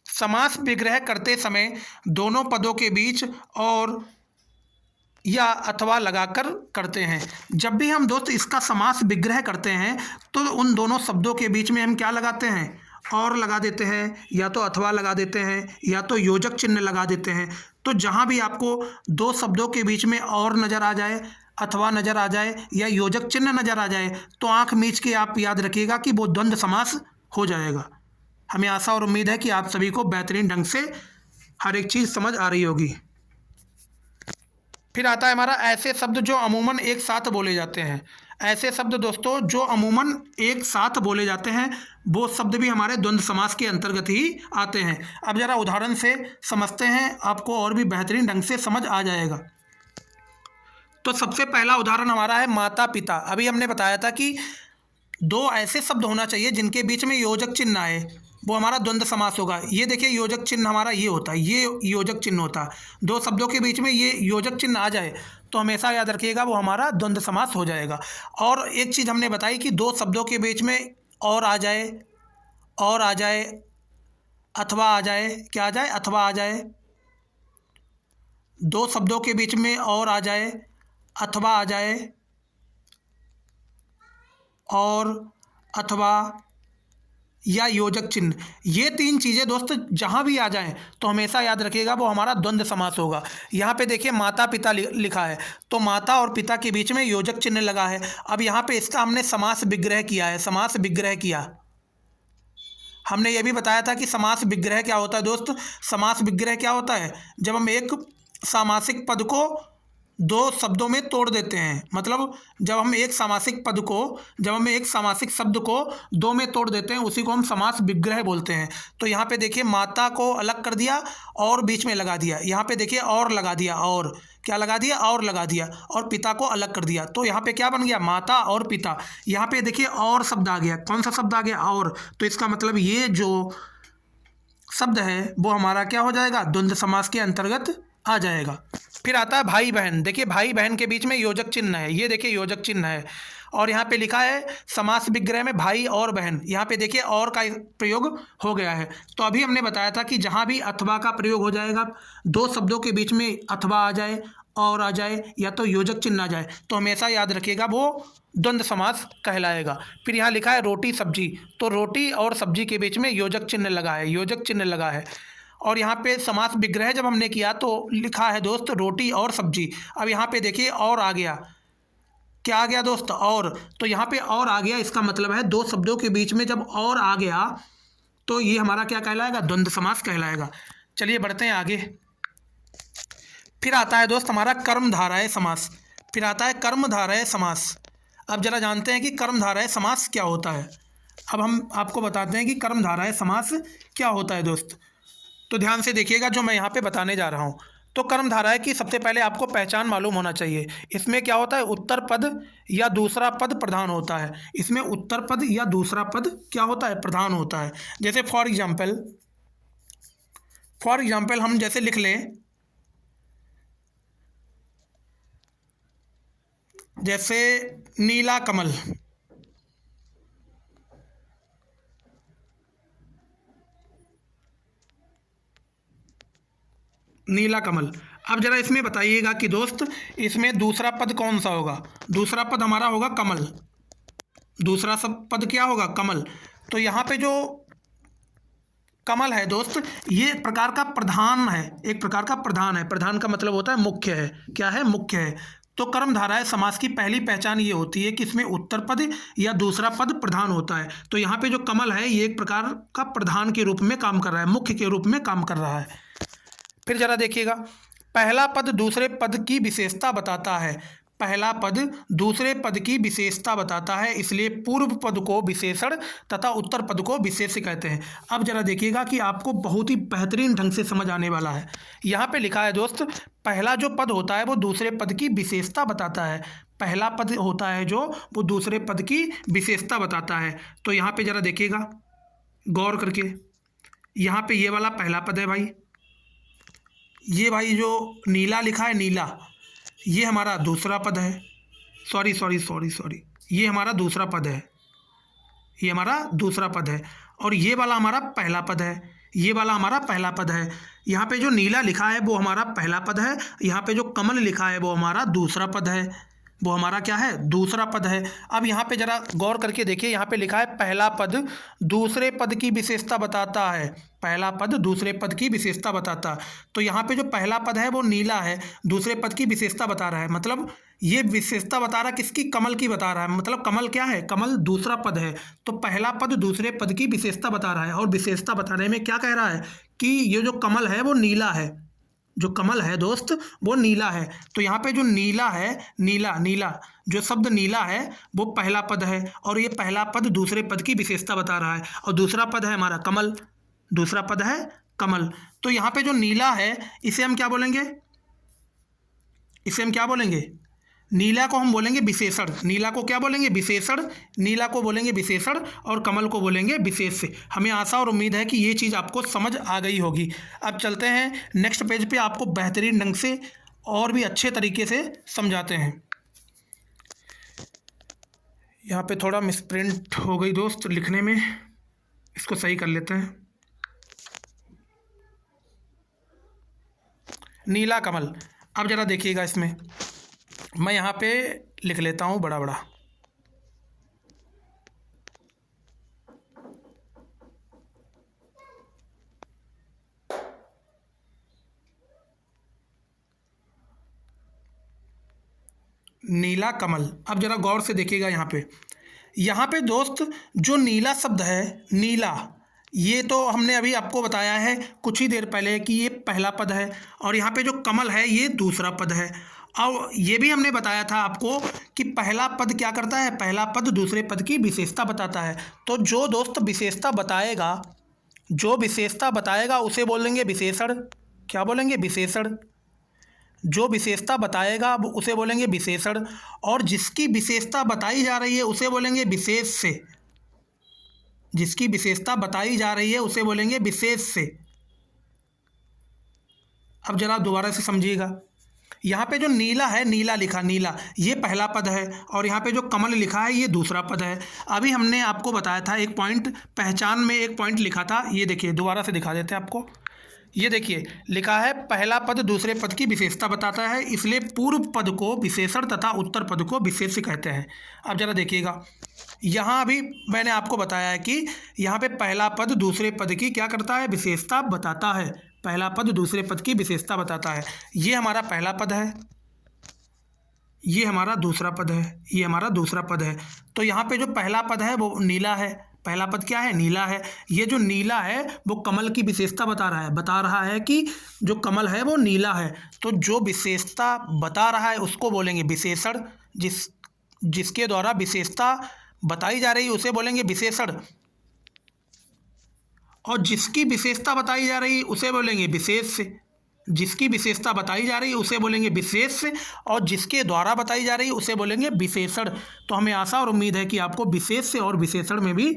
समास विग्रह करते समय दोनों पदों के बीच और या अथवा लगाकर करते हैं। जब भी हम दोस्त इसका समास विग्रह करते हैं तो उन दोनों शब्दों के बीच में हम क्या लगाते हैं? और लगा देते हैं, या तो अथवा लगा देते हैं, या तो योजक चिन्ह लगा देते हैं। तो जहाँ भी आपको दो शब्दों के बीच में और नज़र आ जाए, अथवा नज़र आ जाए, या योजक चिन्ह नज़र आ जाए, तो आँख मीच के आप याद रखिएगा कि वो द्वंद्व समास हो जाएगा। हमें आशा और उम्मीद है कि आप सभी को बेहतरीन ढंग से हर एक चीज़ समझ आ रही होगी। फिर आता है हमारा ऐसे शब्द जो अमूमन एक साथ बोले जाते हैं। ऐसे शब्द दोस्तों जो अमूमन एक साथ बोले जाते हैं वो शब्द भी हमारे द्वंद्व समास के अंतर्गत ही आते हैं। अब जरा उदाहरण से समझते हैं, आपको और भी बेहतरीन ढंग से समझ आ जाएगा। तो सबसे पहला उदाहरण हमारा है माता पिता। अभी हमने बताया था कि दो ऐसे शब्द होना चाहिए जिनके बीच में योजक चिन्ह आए, वो हमारा द्वंद्व समास होगा। ये देखिए योजक चिन्ह हमारा ये होता है, ये योजक चिन्ह होता है। दो शब्दों के बीच में ये योजक चिन्ह आ जाए तो हमेशा याद रखिएगा वो हमारा द्वंद्व समास हो जाएगा। और एक चीज़ हमने बताई कि दो शब्दों के बीच में और आ जाए, और आ जाए, अथवा आ जाए, क्या आ जाए? अथवा आ जाए। दो शब्दों के बीच में और आ जाए, अथवा आ जाए, और अथवा या योजक चिन्ह, ये तीन चीज़ें दोस्त जहाँ भी आ जाएं तो हमेशा याद रखिएगा वो हमारा द्वंद्व समास होगा। यहाँ पे देखिए माता पिता लिखा है, तो माता और पिता के बीच में योजक चिन्ह लगा है। अब यहाँ पे इसका हमने समास विग्रह किया है, समास विग्रह किया। हमने ये भी बताया था कि समास विग्रह क्या होता है दोस्त। समास विग्रह क्या होता है? जब हम एक सामासिक पद को दो शब्दों में तोड़ देते हैं, मतलब जब हम एक सामासिक शब्द को दो में तोड़ देते हैं उसी को हम समास विग्रह बोलते हैं। तो यहाँ पे देखिए माता को अलग कर दिया और बीच में लगा दिया। यहाँ पे देखिए और लगा दिया, और क्या लगा दिया? और लगा दिया, और पिता को अलग कर दिया। तो यहाँ पे क्या बन गया? माता और पिता। यहाँ पे देखिए और शब्द आ गया। कौन सा शब्द आ गया? और। तो इसका मतलब ये जो शब्द है वो हमारा क्या हो जाएगा? द्वंद्व समास के अंतर्गत आ जाएगा। फिर आता है भाई बहन। देखिए भाई बहन के बीच में योजक चिन्ह है, ये देखिए योजक चिन्ह है। और यहाँ पे लिखा है समास विग्रह में भाई और बहन। यहाँ पे देखिए और का प्रयोग हो गया है। तो अभी हमने बताया था कि जहाँ भी अथवा का प्रयोग हो जाएगा, दो शब्दों के बीच में अथवा आ जाए और आ जाए या तो योजक चिन्ह आ जाए तो हमेशा याद रखिएगा वो द्वंद्व समास कहलाएगा। फिर यहाँ लिखा है रोटी सब्जी, तो रोटी और सब्जी के बीच में योजक चिन्ह लगा है, योजक चिन्ह लगा है। और यहाँ पे समास विग्रह जब हमने किया तो लिखा है दोस्त रोटी और सब्जी। अब यहाँ पे देखिए और आ गया, क्या आ गया दोस्त? और। तो यहाँ पे और आ गया, इसका मतलब है दो शब्दों के बीच में जब और आ गया तो ये हमारा क्या कहलाएगा? द्वंद्व समास कहलाएगा। चलिए बढ़ते हैं आगे। फिर आता है दोस्त हमारा कर्मधारय समास। फिर आता है कर्मधारय समास। अब जरा जानते हैं कि कर्मधारय समास क्या होता है। अब हम आपको बताते हैं कि कर्मधारय समास क्या होता है दोस्त। तो ध्यान से देखिएगा जो मैं यहाँ पे बताने जा रहा हूँ। तो कर्मधारय की सबसे पहले आपको पहचान मालूम होना चाहिए। इसमें क्या होता है? उत्तर पद या दूसरा पद प्रधान होता है। इसमें उत्तर पद या दूसरा पद क्या होता है? प्रधान होता है। जैसे फॉर एग्जाम्पल हम जैसे लिख लें, जैसे नीला कमल, नीला कमल। अब जरा इसमें बताइएगा कि दोस्त इसमें दूसरा पद कौन सा होगा? दूसरा पद हमारा होगा कमल। दूसरा सब पद क्या होगा? कमल। तो यहाँ पे जो कमल है दोस्त ये प्रकार का प्रधान है, एक प्रकार का प्रधान है। प्रधान का मतलब होता है मुख्य है। क्या है? मुख्य है। तो कर्मधारय समास की पहली पहचान ये होती है कि इसमें उत्तर पद या दूसरा पद प्रधान होता है। तो यहाँ पे जो कमल है ये एक प्रकार का प्रधान के रूप में काम कर रहा है, मुख्य के रूप में काम कर रहा है। फिर जरा देखिएगा, पहला पद दूसरे पद की विशेषता बताता है। पहला पद दूसरे पद की विशेषता बताता है, इसलिए पूर्व पद को विशेषण तथा उत्तर पद को विशेष्य कहते हैं। अब जरा देखिएगा कि आपको बहुत ही बेहतरीन ढंग से समझ आने वाला है। यहाँ पे लिखा है दोस्त पहला जो पद होता है वो दूसरे पद की विशेषता बताता है। पहला पद होता है जो वो दूसरे पद की विशेषता बताता है। तो यहाँ पे जरा देखिएगा गौर करके, यहाँ पे ये वाला पहला पद है भाई, ये भाई जो नीला लिखा है नीला, ये हमारा दूसरा पद है। सॉरी, ये हमारा दूसरा पद है, ये हमारा दूसरा पद है। और ये वाला हमारा पहला पद है, ये वाला हमारा पहला पद है। यहाँ पे जो नीला लिखा है वो हमारा पहला पद है। यहाँ पे जो कमल लिखा है वो हमारा दूसरा पद है, वो हमारा क्या है? दूसरा पद है। अब यहाँ पे जरा गौर करके देखिए, यहाँ पे लिखा है पहला पद दूसरे पद की विशेषता बताता है। पहला पद दूसरे पद की विशेषता बताता। तो यहाँ पे जो पहला पद है वो नीला है, दूसरे पद की विशेषता बता रहा है। मतलब ये विशेषता बता रहा है किसकी? कमल की बता रहा है। मतलब कमल क्या है? कमल दूसरा पद है। तो पहला पद दूसरे पद की विशेषता बता रहा है, और विशेषता बताने में क्या कह रहा है कि ये जो कमल है वो नीला है। जो कमल है दोस्त वो नीला है। तो यहाँ पे जो नीला है, नीला जो शब्द नीला है वो पहला पद है, और ये पहला पद दूसरे पद की विशेषता बता रहा है। और दूसरा पद है हमारा कमल, दूसरा पद है कमल। तो यहाँ पे जो नीला है इसे हम क्या बोलेंगे? इसे हम क्या बोलेंगे? नीला को हम बोलेंगे विशेषण। नीला को क्या बोलेंगे? विशेषण। नीला को बोलेंगे विशेषण और कमल को बोलेंगे विशेष्य। हमें आशा और उम्मीद है कि ये चीज़ आपको समझ आ गई होगी। अब चलते हैं नेक्स्ट पेज पे, आपको बेहतरीन ढंग से और भी अच्छे तरीके से समझाते हैं। यहाँ पे थोड़ा मिसप्रिंट हो गई दोस्त लिखने में, इसको सही कर लेते हैं। नीला कमल। अब ज़रा देखिएगा, इसमें मैं यहाँ पे लिख लेता हूँ बड़ा बड़ा। नीला कमल। अब ज़रा गौर से देखिएगा यहाँ पे दोस्त जो नीला शब्द है, नीला, ये तो हमने अभी आपको बताया है कुछ ही देर पहले कि ये पहला पद है, और यहाँ पे जो कमल है ये दूसरा पद है। अब ये भी हमने बताया था आपको कि पहला पद क्या करता है? पहला पद दूसरे पद की विशेषता बताता है। तो जो दोस्त विशेषता बताएगा, जो विशेषता बताएगा उसे बोलेंगे विशेषण। क्या बोलेंगे? विशेषण। जो विशेषता बताएगा उसे बोलेंगे विशेषण, और जिसकी विशेषता बताई जा रही है उसे बोलेंगे विशेष्य। जिसकी विशेषता बताई जा रही है उसे बोलेंगे विशेष्य। अब जरा दोबारा से समझिएगा, यहाँ पे जो नीला है, नीला लिखा, नीला, ये पहला पद है, और यहाँ पे जो कमल लिखा है ये दूसरा पद है। अभी हमने आपको बताया था एक पॉइंट, पहचान में एक पॉइंट लिखा था, ये देखिए दोबारा से दिखा देते हैं आपको ये देखिए लिखा है पहला पद दूसरे पद की विशेषता बताता है, इसलिए पूर्व पद को विशेषण तथा उत्तर पद को विशेष्य कहते हैं। अब जरा देखिएगा, यहाँ भी मैंने आपको बताया है कि यहाँ पे पहला पद दूसरे पद की क्या करता है, विशेषता बताता है। पहला पद दूसरे पद की विशेषता बताता है। ये हमारा पहला पद है, ये हमारा दूसरा पद है, ये हमारा दूसरा पद है। तो यहाँ पे जो पहला पद है वो नीला है। पहला पद क्या है, नीला है। ये जो नीला है वो कमल की विशेषता बता रहा है कि जो कमल है वो नीला है। तो जो विशेषता बता रहा है उसको बोलेंगे विशेषण। जिसके द्वारा विशेषता बताई जा रही है उसे बोलेंगे विशेषण, और जिसकी विशेषता बताई जा रही है उसे बोलेंगे विशेष्य। जिसकी विशेषता बताई जा रही है उसे बोलेंगे विशेष्य, और जिसके द्वारा बताई जा रही है उसे बोलेंगे विशेषण। तो हमें आशा और उम्मीद है कि आपको विशेष्य और विशेषण में भी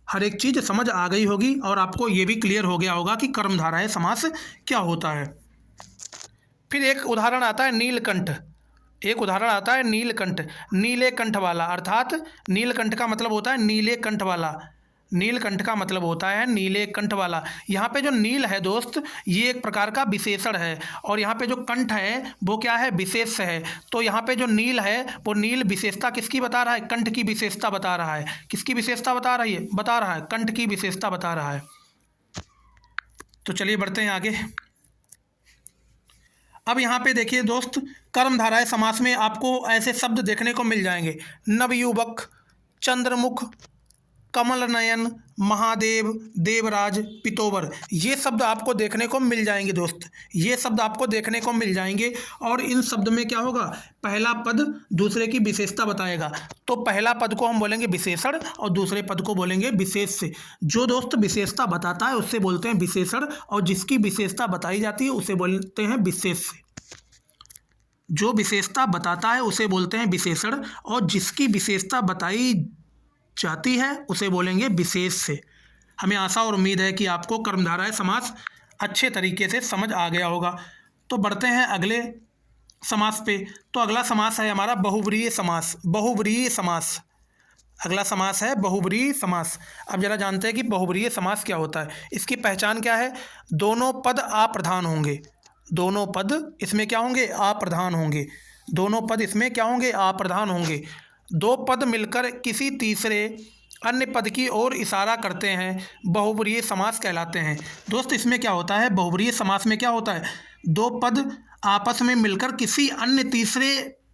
हर एक चीज़ समझ आ गई होगी, और आपको ये भी क्लियर हो गया होगा कि कर्मधारय समास क्या होता है। फिर एक उदाहरण आता है नीलकंठ। एक उदाहरण आता है नीलकंठ, नीले कंठ वाला, अर्थात नीलकंठ का मतलब होता है नीले कंठ वाला। नीलकंठ का मतलब होता है नीले कंठ वाला। यहाँ पे जो नील है दोस्त, ये एक प्रकार का विशेषण है, और यहाँ पे जो कंठ है वो क्या है, विशेष्य है। तो यहाँ पे जो नील है वो नील विशेषता किसकी बता रहा है, कंठ की विशेषता बता रहा है। किसकी विशेषता बता रहा है, कंठ की विशेषता बता रहा है। तो चलिए बढ़ते हैं आगे। अब यहाँ पे देखिए दोस्त, कर्मधारय समास में आपको ऐसे शब्द देखने को मिल जाएंगे, नवयुवक, चंद्रमुख, कमल नयन, महादेव, देवराज, पितोवर। ये शब्द आपको देखने को मिल जाएंगे दोस्त, ये शब्द आपको देखने को मिल जाएंगे। और इन शब्द में क्या होगा, पहला पद दूसरे की विशेषता बताएगा। तो पहला पद को हम बोलेंगे विशेषण और दूसरे पद को बोलेंगे विशेष्य। जो दोस्त विशेषता बताता है उससे बोलते हैं विशेषण, और जिसकी विशेषता बताई जाती है उसे बोलते हैं विशेष्य। जो विशेषता बताता है उसे बोलते हैं विशेषण, और जिसकी विशेषता बताई जाती है उसे बोलेंगे विशेष्य। हमें आशा और उम्मीद है कि आपको कर्मधारय समास अच्छे तरीके से समझ आ गया होगा। तो बढ़ते हैं अगले समास पे। तो अगला समास है हमारा बहुव्रीहि समास। बहुव्रीहि समास, अगला समास है बहुव्रीहि समास। अब जरा जानते हैं कि बहुव्रीहि समास क्या होता है। इसकी पहचान क्या है, दोनों पद अप्रधान होंगे। दोनों पद इसमें क्या होंगे, अप्रधान होंगे। दोनों पद इसमें क्या होंगे, अप्रधान होंगे। दो पद मिलकर किसी तीसरे अन्य पद की ओर इशारा करते हैं, बहुव्रीहि समास कहलाते हैं। दोस्त इसमें क्या होता है, बहुव्रीहि समास में क्या होता है, दो पद आपस में मिलकर किसी अन्य तीसरे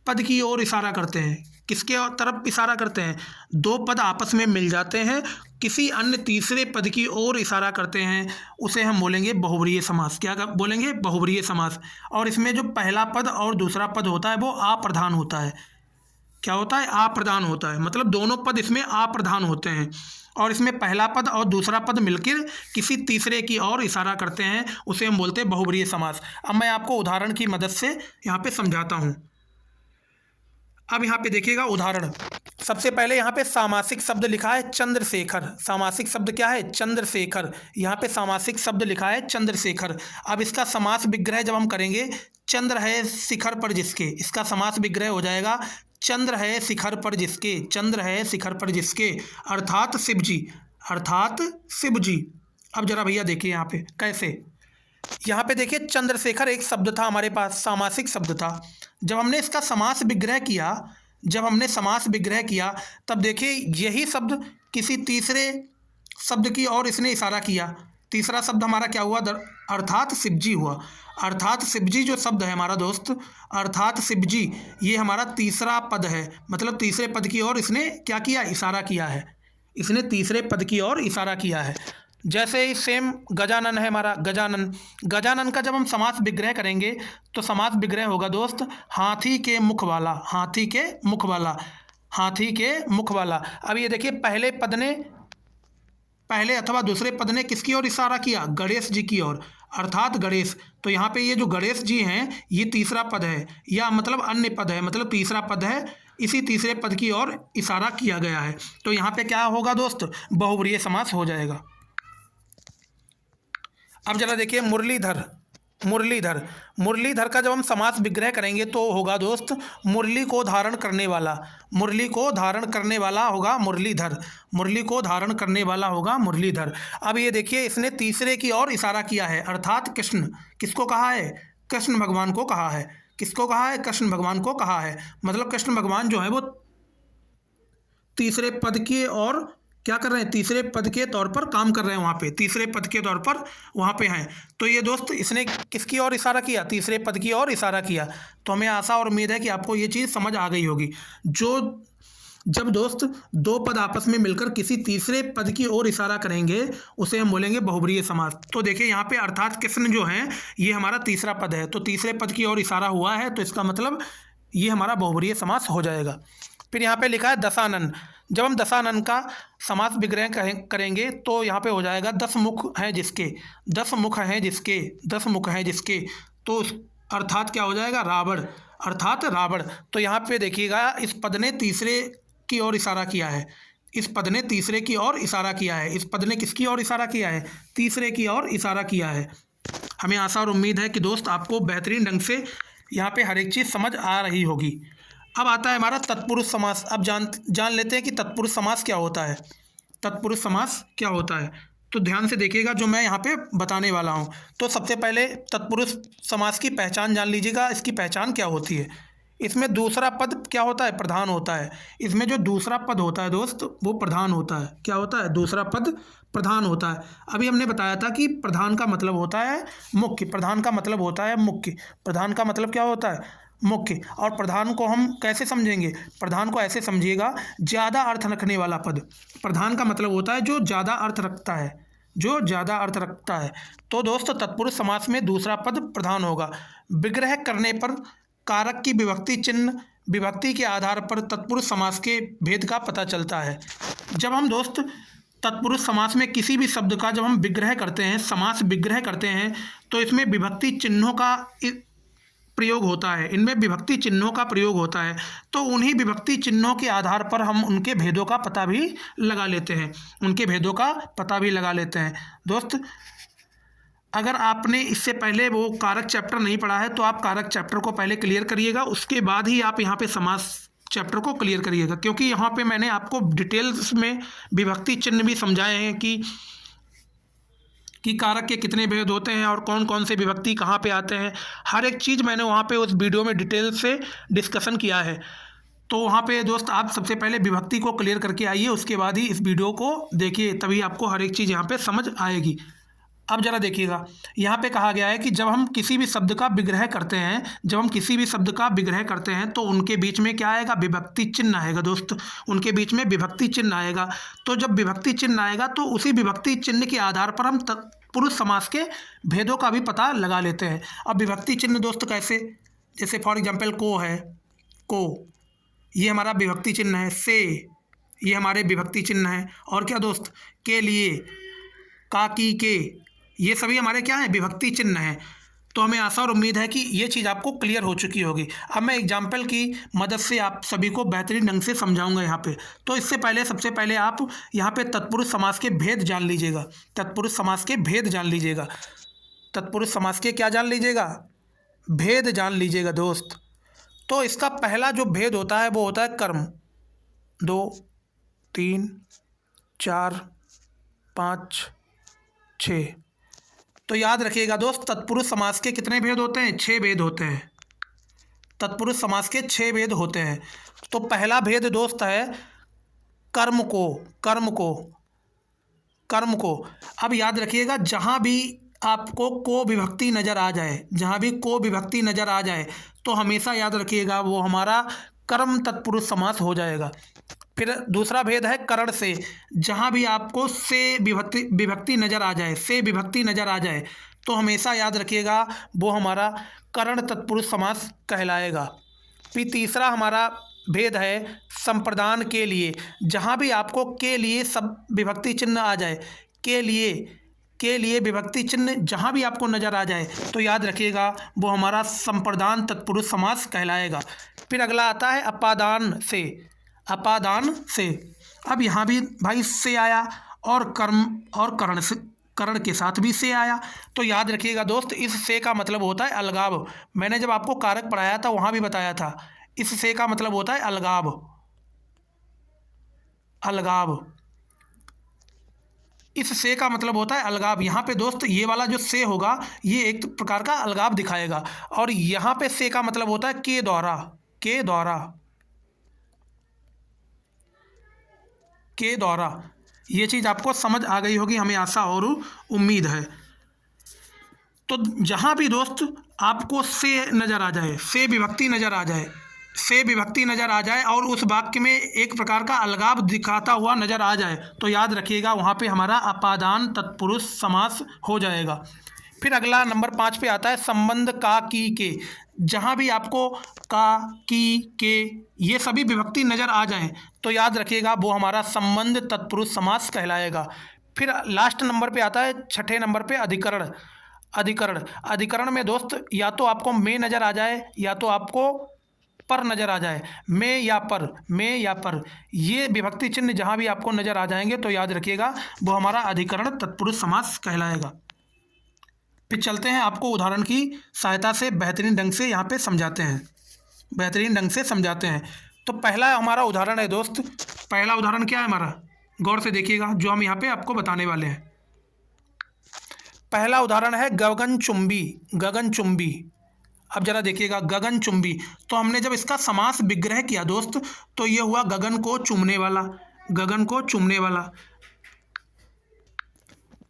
पद की ओर इशारा करते हैं। किसके तरफ इशारा करते हैं, दो पद आपस में मिल जाते हैं, किसी अन्य तीसरे पद की ओर इशारा करते हैं, उसे हम बोलेंगे बहुव्रीहि समास। क्या बोलेंगे, बहुव्रीहि समास। और इसमें जो पहला पद और दूसरा पद होता है वो अप्रधान होता है। क्या होता है, अप्रधान होता है, मतलब दोनों पद इसमें अप्रधान होते हैं, और इसमें पहला पद और दूसरा पद मिलकर किसी तीसरे की ओर इशारा करते हैं, उसे हम बोलते हैं बहुव्रीहि समास। अब मैं आपको उदाहरण की मदद से यहाँ पे समझाता हूँ। अब यहाँ पे देखिएगा उदाहरण। सबसे पहले यहाँ पे सामासिक शब्द लिखा है चंद्रशेखर। सामासिक शब्द क्या है, चंद्रशेखर। यहाँ पे सामासिक शब्द लिखा है चंद्रशेखर। अब इसका समास विग्रह जब हम करेंगे, चंद्र है शिखर पर जिसके, इसका समास विग्रह हो जाएगा चंद्र है शिखर पर जिसके। चंद्र है शिखर पर जिसके, अर्थात शिव जी, अर्थात शिव जी। अब जरा भैया देखिए यहाँ पे कैसे, यहाँ पे देखिए चंद्रशेखर एक शब्द था हमारे पास, सामासिक शब्द था। जब हमने इसका समास विग्रह किया, जब हमने समास विग्रह किया तब देखिए यही शब्द किसी तीसरे शब्द की ओर इसने इशारा किया। तीसरा शब्द हमारा क्या हुआ, अर्थात शिवजी हुआ। अर्थात शिवजी जो शब्द है हमारा दोस्त, अर्थात शिवजी, ये हमारा तीसरा पद है, मतलब तीसरे पद की ओर इसने क्या किया, इशारा किया है। इसने तीसरे पद की ओर इशारा किया है। जैसे ही सेम गजानन है हमारा, गजानन। गजानन का जब हम समास विग्रह करेंगे तो समास विग्रह होगा दोस्त हाथी के मुख वाला, हाथी के मुख वाला, हाथी के मुख वाला। अब ये देखिए पहले पद ने, पहले अथवा दूसरे पद ने किसकी ओर इशारा किया, गणेश जी की ओर, अर्थात गणेश। तो यहाँ पे ये जो गणेश जी हैं ये तीसरा पद है, या मतलब अन्य पद है, मतलब तीसरा पद है, इसी तीसरे पद की ओर इशारा किया गया है। तो यहाँ पे क्या होगा दोस्त, बहुव्रीहि समास हो जाएगा। अब जरा देखिए मुरलीधर। मुरलीधर। मुरलीधर का जब हम समास विग्रह करेंगे तो होगा दोस्त मुरली को धारण करने वाला। मुरली को धारण करने वाला होगा मुरलीधर। मुरली को धारण करने वाला होगा मुरलीधर। अब ये देखिए इसने तीसरे की ओर इशारा किया है, अर्थात कृष्ण। किसको कहा है? कृष्ण भगवान को कहा है। किसको कहा है? कृष्ण भगवान को कहा है। मतलब कृष्ण भगवान जो है वो तीसरे पद की ओर क्या कर रहे हैं? तीसरे पद के तौर पर काम कर रहे हैं, वहाँ पे तीसरे पद के तौर पर वहाँ पे हैं। तो ये दोस्त इसने किसकी ओर इशारा किया? तीसरे पद की ओर इशारा किया। तो हमें आशा और उम्मीद है कि आपको ये चीज़ समझ आ गई होगी। जब दोस्त दो पद आपस में मिलकर किसी तीसरे पद की ओर इशारा करेंगे उसे हम बोलेंगे बहुब्रीहि समास। तो देखिए यहाँ पे अर्थात कृष्ण जो है ये हमारा तीसरा पद है, तो तीसरे पद की ओर इशारा हुआ है, तो इसका मतलब ये हमारा बहुब्रीहि समास हो जाएगा। फिर यहाँ पे लिखा है दशानन। जब हम दशानन का समास विग्रह करेंगे तो यहाँ पे हो जाएगा 10 मुख हैं जिसके। 10 मुख हैं जिसके। 10 मुख हैं जिसके। तो अर्थात क्या हो जाएगा? रावण। अर्थात रावण। तो यहाँ पे देखिएगा इस पद ने तीसरे की ओर इशारा किया है। इस पद ने तीसरे की ओर इशारा किया है। इस पद ने किसकी ओर इशारा किया है? तीसरे की ओर इशारा किया है। हमें आशा और उम्मीद है कि दोस्त आपको बेहतरीन ढंग से यहाँ पे हर एक चीज़ समझ आ रही होगी। अब आता है हमारा तत्पुरुष समास। अब जान लेते हैं कि तत्पुरुष समास क्या होता है। तत्पुरुष समास क्या होता है तो ध्यान से देखिएगा जो मैं यहाँ पे बताने वाला हूँ। तो सबसे पहले तत्पुरुष समास की पहचान जान लीजिएगा। इसकी पहचान क्या होती है? इसमें दूसरा पद क्या होता है? प्रधान होता है। इसमें जो दूसरा पद होता है दोस्त वो प्रधान होता है। क्या होता है? दूसरा पद प्रधान होता है। अभी हमने बताया था कि प्रधान का मतलब होता है मुख्य। प्रधान का मतलब होता है मुख्य। प्रधान का मतलब क्या होता है? मुख्य। और प्रधान को हम कैसे समझेंगे? प्रधान को ऐसे समझिएगा, ज़्यादा अर्थ रखने वाला पद। प्रधान का मतलब होता है जो ज़्यादा अर्थ रखता है। जो ज़्यादा अर्थ रखता है। तो दोस्त तत्पुरुष समास में दूसरा पद प्रधान होगा। विग्रह करने पर कारक की विभक्ति चिन्ह विभक्ति के आधार पर तत्पुरुष समास के भेद का पता चलता है। जब हम दोस्त तत्पुरुष समास में किसी भी शब्द का जब हम विग्रह करते हैं, समास विग्रह करते हैं, तो इसमें विभक्ति चिन्हों का प्रयोग होता है। इनमें विभक्ति चिन्हों का प्रयोग होता है। तो उन्हीं विभक्ति चिन्हों के आधार पर हम उनके भेदों का पता भी लगा लेते हैं। उनके भेदों का पता भी लगा लेते हैं। दोस्त अगर आपने इससे पहले वो कारक चैप्टर नहीं पढ़ा है तो आप कारक चैप्टर को पहले क्लियर करिएगा, उसके बाद ही आप यहाँ पे समास चैप्टर को क्लियर करिएगा। क्योंकि यहाँ पे मैंने आपको डिटेल्स में विभक्ति चिन्ह भी समझाए हैं कि कारक के कितने भेद होते हैं और कौन कौन से विभक्ति कहाँ पे आते हैं। हर एक चीज़ मैंने वहाँ पे उस वीडियो में डिटेल से डिस्कशन किया है। तो वहाँ पे दोस्त आप सबसे पहले विभक्ति को क्लियर करके आइए, उसके बाद ही इस वीडियो को देखिए, तभी आपको हर एक चीज़ यहाँ पे समझ आएगी। अब ज़रा देखिएगा, यहाँ पे कहा गया है कि जब हम किसी भी शब्द का विग्रह करते हैं, जब हम किसी भी शब्द का विग्रह करते हैं तो उनके बीच में क्या आएगा? विभक्ति चिन्ह आएगा दोस्त। उनके बीच में विभक्ति चिन्ह आएगा। तो जब विभक्ति चिन्ह आएगा तो उसी विभक्ति चिन्ह के आधार पर हम तत्पुरुष समास के भेदों का भी पता लगा लेते हैं। अब विभक्ति चिन्ह दोस्त कैसे? जैसे फॉर एग्जाम्पल को है, को ये हमारा विभक्ति चिन्ह है। से ये हमारे विभक्ति चिन्ह है। और क्या दोस्त? के लिए, का, की, के, ये सभी हमारे क्या हैं? विभक्ति चिन्ह हैं। तो हमें आशा और उम्मीद है कि ये चीज़ आपको क्लियर हो चुकी होगी। अब मैं एग्जाम्पल की मदद से आप सभी को बेहतरीन ढंग से समझाऊंगा यहाँ पे। तो इससे पहले सबसे पहले आप यहाँ पे तत्पुरुष समास के भेद जान लीजिएगा। तत्पुरुष समास के भेद जान लीजिएगा। तत्पुरुष समास के क्या जान लीजिएगा? भेद जान लीजिएगा दोस्त। तो इसका पहला जो भेद होता है वो होता है कर्म। 2 3 4 5 6। तो याद रखिएगा दोस्त तत्पुरुष समास के कितने भेद होते हैं? 6 भेद होते हैं। तत्पुरुष समास के 6 भेद होते हैं। तो पहला भेद दोस्त है कर्म को। कर्म को, कर्म को। अब याद रखिएगा जहाँ भी आपको को विभक्ति नज़र आ जाए, जहाँ भी को विभक्ति नज़र आ जाए तो हमेशा याद रखिएगा वो हमारा कर्म तत्पुरुष समास हो जाएगा। फिर दूसरा भेद है करण से। जहाँ भी आपको से विभक्ति नज़र आ जाए, से विभक्ति नज़र आ जाए तो हमेशा याद रखिएगा वो हमारा करण तत्पुरुष समास कहलाएगा। फिर तीसरा हमारा भेद है संप्रदान के लिए। जहाँ भी आपको के लिए सब विभक्ति चिन्ह आ जाए, के लिए विभक्ति चिन्ह जहाँ भी आपको नज़र आ जाए तो याद रखिएगा वो हमारा संप्रदान तत्पुरुष समास कहलाएगा। फिर अगला आता है अपादान से। अपादान से। अब यहाँ भी भाई से आया और कर्म और करण से करण के साथ भी से आया। तो याद रखिएगा दोस्त, इस से का मतलब होता है अलगाव। मैंने जब आपको कारक पढ़ाया था वहाँ भी बताया था, इस से का मतलब होता है अलगाव। अलगाव, इस से का मतलब होता है अलगाव। यहाँ पे दोस्त ये वाला जो से होगा ये एक प्रकार का अलगाव दिखाएगा, और यहाँ पे से का मतलब होता है के द्वारा। के द्वारा, के द्वारा। ये चीज़ आपको समझ आ गई होगी, हमें आशा और उम्मीद है। तो जहाँ भी दोस्त आपको से नज़र आ जाए, से विभक्ति नज़र आ जाए, से विभक्ति नज़र आ जाए और उस वाक्य में एक प्रकार का अलगाव दिखाता हुआ नज़र आ जाए, तो याद रखिएगा वहाँ पे हमारा अपादान तत्पुरुष समास हो जाएगा। फिर अगला नंबर 5 पे आता है संबंध का, की, के। जहाँ भी आपको का, की, के ये सभी विभक्ति नज़र आ जाएं तो याद रखिएगा वो हमारा संबंध तत्पुरुष समास कहलाएगा। फिर लास्ट नंबर पे आता है, छठे नंबर पे अधिकरण। अधिकरण, अधिकरण में दोस्त या तो आपको में नज़र आ जाए या तो आपको पर नज़र आ जाए। में या पर, में या पर, ये विभक्ति चिन्ह जहाँ भी आपको नज़र आ जाएंगे तो याद रखिएगा वो हमारा अधिकरण तत्पुरुष समास कहलाएगा। फिर चलते हैं, आपको उदाहरण की सहायता से बेहतरीन ढंग से यहाँ पे समझाते हैं, बेहतरीन ढंग से समझाते हैं। तो पहला हमारा उदाहरण है दोस्त, पहला उदाहरण क्या है हमारा, गौर से देखिएगा जो हम यहाँ पे आपको बताने वाले हैं। पहला उदाहरण है गगनचुंबी। गगनचुंबी, अब जरा देखिएगा गगनचुंबी, तो हमने जब इसका समास विग्रह किया दोस्त तो ये हुआ गगन को चूमने वाला। गगन को चूमने वाला,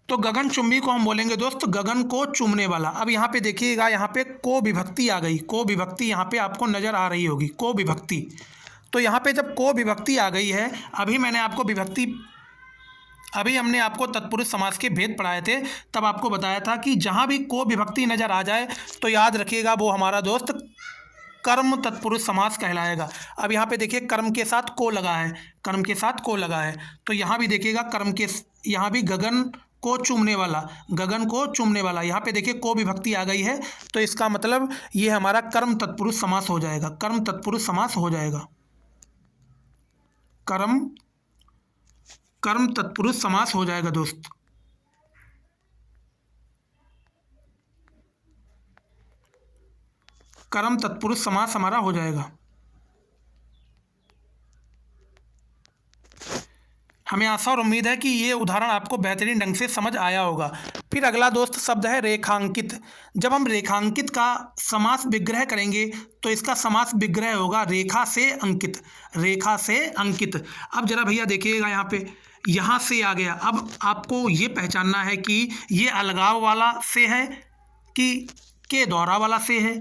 तो गगनचुंबी को हम बोलेंगे दोस्त गगन को चूमने वाला। अब यहाँ पे देखिएगा, यहाँ पे को विभक्ति आ गई। को विभक्ति यहाँ पे आपको नज़र आ रही होगी, को विभक्ति। तो यहाँ पे जब को विभक्ति आ गई है, अभी मैंने आपको विभक्ति, अभी हमने आपको तत्पुरुष समास के भेद पढ़ाए थे, तब आपको बताया था कि जहाँ भी को विभक्ति नज़र आ जाए तो याद रखिएगा वो हमारा दोस्त कर्म तत्पुरुष समास कहलाएगा। अब यहाँ पे देखिए कर्म के साथ को लगा है, कर्म के साथ को लगा है, तो यहाँ भी देखिएगा कर्म के, यहाँ भी गगन को चूमने वाला, गगन को चूमने वाला, यहाँ पे देखिए को विभक्ति आ गई है, तो इसका मतलब ये हमारा कर्म तत्पुरुष समास हो जाएगा। कर्म तत्पुरुष समास हो जाएगा, कर्म तत्पुरुष समास हो जाएगा दोस्त। कर्म तत्पुरुष समास हमारा हो जाएगा। हमें आशा और उम्मीद है कि ये उदाहरण आपको बेहतरीन ढंग से समझ आया होगा। फिर अगला दोस्त शब्द है रेखांकित। जब हम रेखांकित का समास विग्रह करेंगे तो इसका समास विग्रह होगा रेखा से अंकित। रेखा से अंकित। अब जरा भैया देखिएगा यहाँ पे, यहाँ से आ गया। अब आपको ये पहचानना है कि ये अलगाव वाला से है कि के द्वारा वाला से है।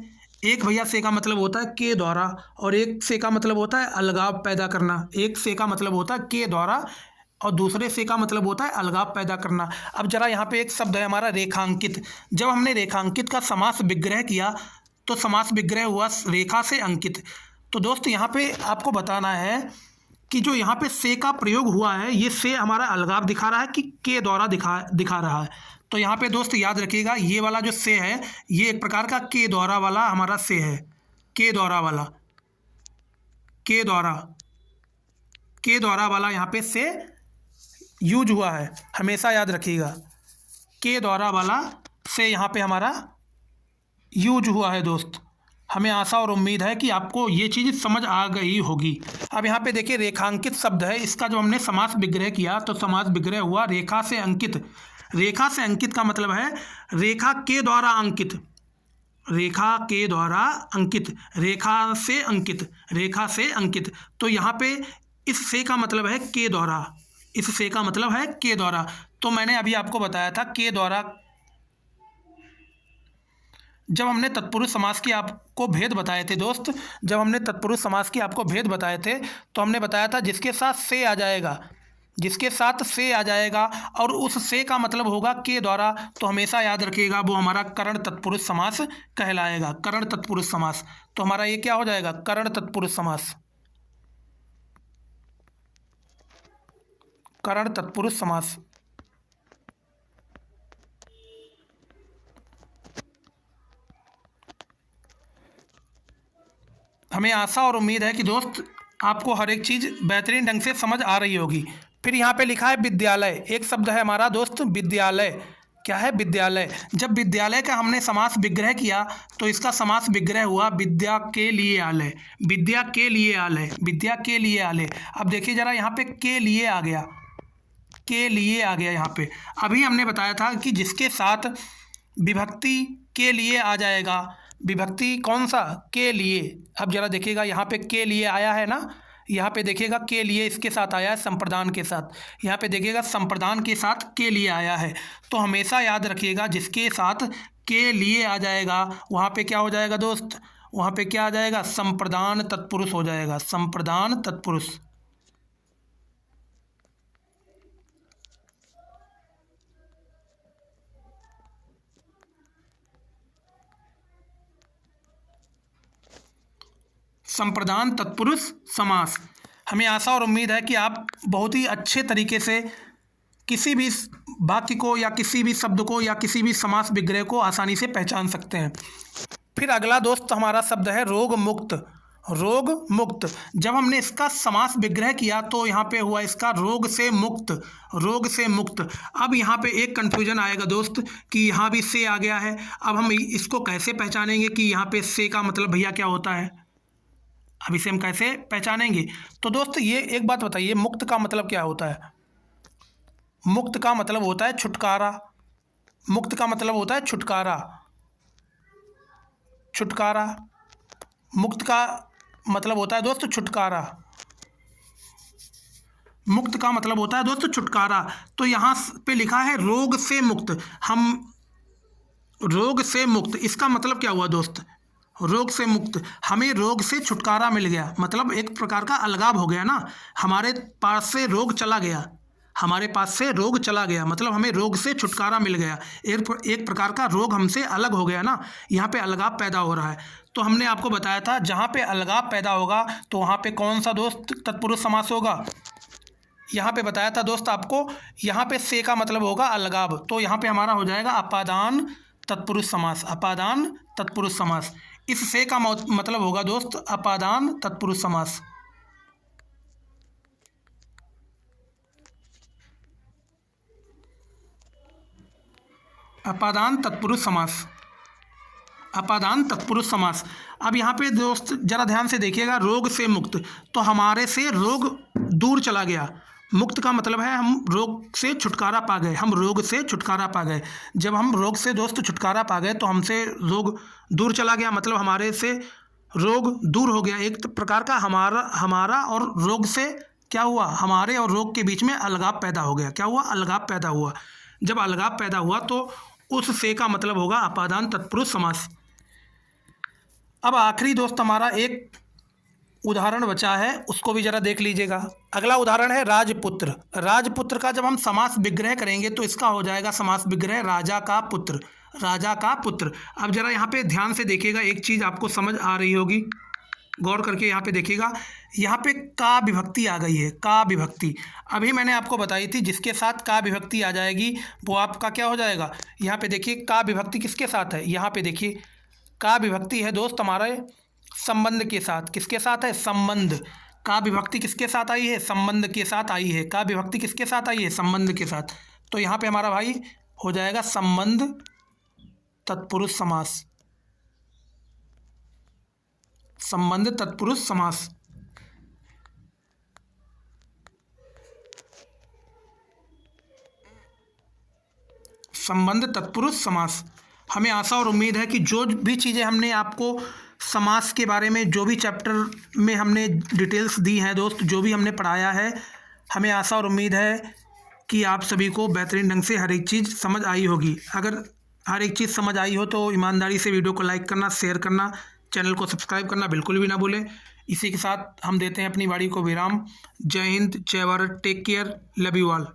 एक भैया से का मतलब होता है के द्वारा, और एक से का मतलब होता है अलगाव पैदा करना। एक से का मतलब होता है के द्वारा और दूसरे से का मतलब होता है अलगाव पैदा करना। अब जरा यहाँ पे एक शब्द है हमारा रेखांकित। जब हमने रेखांकित का समास विग्रह किया तो समास विग्रह हुआ रेखा से अंकित। तो दोस्त यहाँ पे आपको बताना है कि जो यहाँ पे से का प्रयोग हुआ है, ये से हमारा अलगाव दिखा रहा है कि के द्वारा दिखा रहा है। तो यहाँ पे दोस्त याद रखिएगा ये वाला जो से है ये एक प्रकार का के द्वारा वाला हमारा से है। के द्वारा वाला, के द्वारा वाला यहाँ पे से यूज हुआ है, हमेशा याद रखिएगा। के द्वारा वाला से यहाँ पे हमारा यूज हुआ है दोस्त। हमें आशा और उम्मीद है कि आपको ये चीज़ समझ आ गई होगी। अब यहाँ पे देखिए रेखांकित शब्द है, इसका जब हमने समास विग्रह किया तो समास विग्रह हुआ रेखा से अंकित। रेखा से अंकित का मतलब है रेखा के द्वारा अंकित। रेखा के द्वारा अंकित, रेखा से अंकित, रेखा से अंकित। तो यहाँ पे इस से का मतलब है के द्वारा, इस से का मतलब है के द्वारा। तो मैंने अभी आपको बताया था के द्वारा, जब हमने तत्पुरुष समास की आपको भेद बताए थे दोस्त, जब हमने तत्पुरुष समास की आपको भेद बताए थे तो हमने बताया था जिसके साथ से आ जाएगा, जिसके साथ से आ जाएगा और उस से का मतलब होगा के द्वारा, तो हमेशा याद रखिएगा वो हमारा करण तत्पुरुष समास कहलाएगा। करण तत्पुरुष समास, तो हमारा ये क्या हो जाएगा, करण तत्पुरुष समास। करण तत्पुरुष समास। हमें आशा और उम्मीद है कि दोस्त आपको हर एक चीज़ बेहतरीन ढंग से समझ आ रही होगी। फिर यहाँ पे लिखा है विद्यालय, एक शब्द है हमारा दोस्त विद्यालय। क्या है? विद्यालय। जब विद्यालय का हमने समास विग्रह किया तो इसका समास विग्रह हुआ विद्या के लिए आलय। विद्या के लिए आलय, विद्या के लिए आलय। अब देखिए जरा यहाँ पे के लिए आ गया, के लिए आ गया यहाँ पे। अभी हमने बताया था कि जिसके साथ विभक्ति के लिए आ जाएगा, विभक्ति कौन सा? के लिए। अब जरा देखिएगा यहाँ पे के लिए आया है ना, यहाँ पे देखिएगा के लिए इसके साथ आया है संप्रदान के साथ, यहाँ पे देखिएगा संप्रदान के साथ के लिए आया है। तो हमेशा याद रखिएगा जिसके साथ के लिए आ जाएगा वहाँ पे क्या हो जाएगा दोस्त? वहाँ पे क्या आ जाएगा? संप्रदान तत्पुरुष हो जाएगा, संप्रदान तत्पुरुष। संप्रदान तत्पुरुष समास। हमें आशा और उम्मीद है कि आप बहुत ही अच्छे तरीके से किसी भी वाक्य को या किसी भी शब्द को या किसी भी समास विग्रह को आसानी से पहचान सकते हैं। फिर अगला दोस्त हमारा शब्द है रोग मुक्त। रोग मुक्त। जब हमने इसका समास विग्रह किया तो यहाँ पे हुआ इसका रोग से मुक्त, रोग से मुक्त। अब यहाँ पे एक कन्फ्यूजन आएगा दोस्त कि यहाँ भी से आ गया है। अब हम इसको कैसे पहचानेंगे कि यहाँ पे से का मतलब भैया क्या होता है? अब इसे हम कैसे पहचानेंगे? तो दोस्त ये एक बात बताइए, मुक्त का मतलब क्या होता है? मुक्त का मतलब होता है छुटकारा। मुक्त का मतलब होता है छुटकारा, छुटकारा। मुक्त का मतलब होता है दोस्त छुटकारा। मुक्त का मतलब होता है दोस्त छुटकारा। तो यहाँ पे लिखा है रोग से मुक्त। हम रोग से मुक्त, इसका मतलब क्या हुआ दोस्त? रोग से मुक्त, हमें रोग से छुटकारा मिल गया, मतलब एक प्रकार का अलगाव हो गया ना। हमारे पास से रोग चला गया, हमारे पास से रोग चला गया, मतलब हमें रोग से छुटकारा मिल गया। एक प्रकार का रोग हमसे अलग हो गया ना, यहाँ पे अलगाव पैदा हो रहा है। तो हमने आपको बताया था जहाँ पे अलगाव पैदा होगा तो वहाँ पे कौन सा दोस्त तत्पुरुष समास होगा? यहाँ पे बताया था दोस्त आपको, यहाँ पे से का मतलब होगा अलगाव, तो यहाँ पे हमारा हो जाएगा अपादान तत्पुरुष समास। अपादान तत्पुरुष समास। इस से का मतलब होगा दोस्त अपादान तत्पुरुष समास। अपादान तत्पुरुष समास, अपादान तत्पुरुष समास। अब यहाँ पे दोस्त जरा ध्यान से देखिएगा, रोग से मुक्त, तो हमारे से रोग दूर चला गया। मुक्त का मतलब है हम रोग से छुटकारा पा गए, हम रोग से छुटकारा पा गए। जब हम रोग से दोस्त छुटकारा पा गए तो हमसे रोग दूर चला गया, मतलब हमारे से रोग दूर हो गया। एक प्रकार का हमारा और रोग से क्या हुआ? हमारे और रोग के बीच में अलगाव पैदा हो गया। क्या हुआ? अलगाव पैदा हुआ। जब अलगाव पैदा हुआ तो उस से का मतलब होगा अपादान तत्पुरुष समास। अब आखिरी दोस्त हमारा एक उदाहरण बचा है, उसको भी जरा देख लीजिएगा। अगला उदाहरण है राजपुत्र। राजपुत्र का जब हम समास विग्रह करेंगे तो इसका हो जाएगा समास विग्रह राजा का पुत्र, राजा का पुत्र। अब जरा यहाँ पे ध्यान से देखिएगा, एक चीज़ आपको समझ आ रही होगी, गौर करके यहाँ पे देखिएगा। यहाँ पे का विभक्ति आ गई है, का विभक्ति। अभी मैंने आपको बताई थी जिसके साथ का विभक्ति आ जाएगी वो आपका क्या हो जाएगा? यहाँ पे देखिए का विभक्ति किसके साथ है, यहाँ पे देखिए का विभक्ति है दोस्त हमारे संबंध के साथ। किसके साथ है? संबंध। का विभक्ति किसके साथ आई है? संबंध के साथ आई है। का विभक्ति किसके साथ आई है? संबंध के साथ। तो यहाँ पे हमारा भाई हो जाएगा संबंध तत्पुरुष समास, संबंध तत्पुरुष समास। संबंध तत्पुरुष समास। हमें आशा और उम्मीद है कि जो भी चीज़ें हमने आपको समास के बारे में, जो भी चैप्टर में हमने डिटेल्स दी हैं दोस्त, जो भी हमने पढ़ाया है, हमें आशा और उम्मीद है कि आप सभी को बेहतरीन ढंग से हर एक चीज़ समझ आई होगी। अगर हर एक चीज़ समझ आई हो तो ईमानदारी से वीडियो को लाइक करना, शेयर करना, चैनल को सब्सक्राइब करना बिल्कुल भी ना भूलें। इसी के साथ हम देते हैं अपनी वाणी को विराम। जय हिंद, जय Bharat, take care, love you all.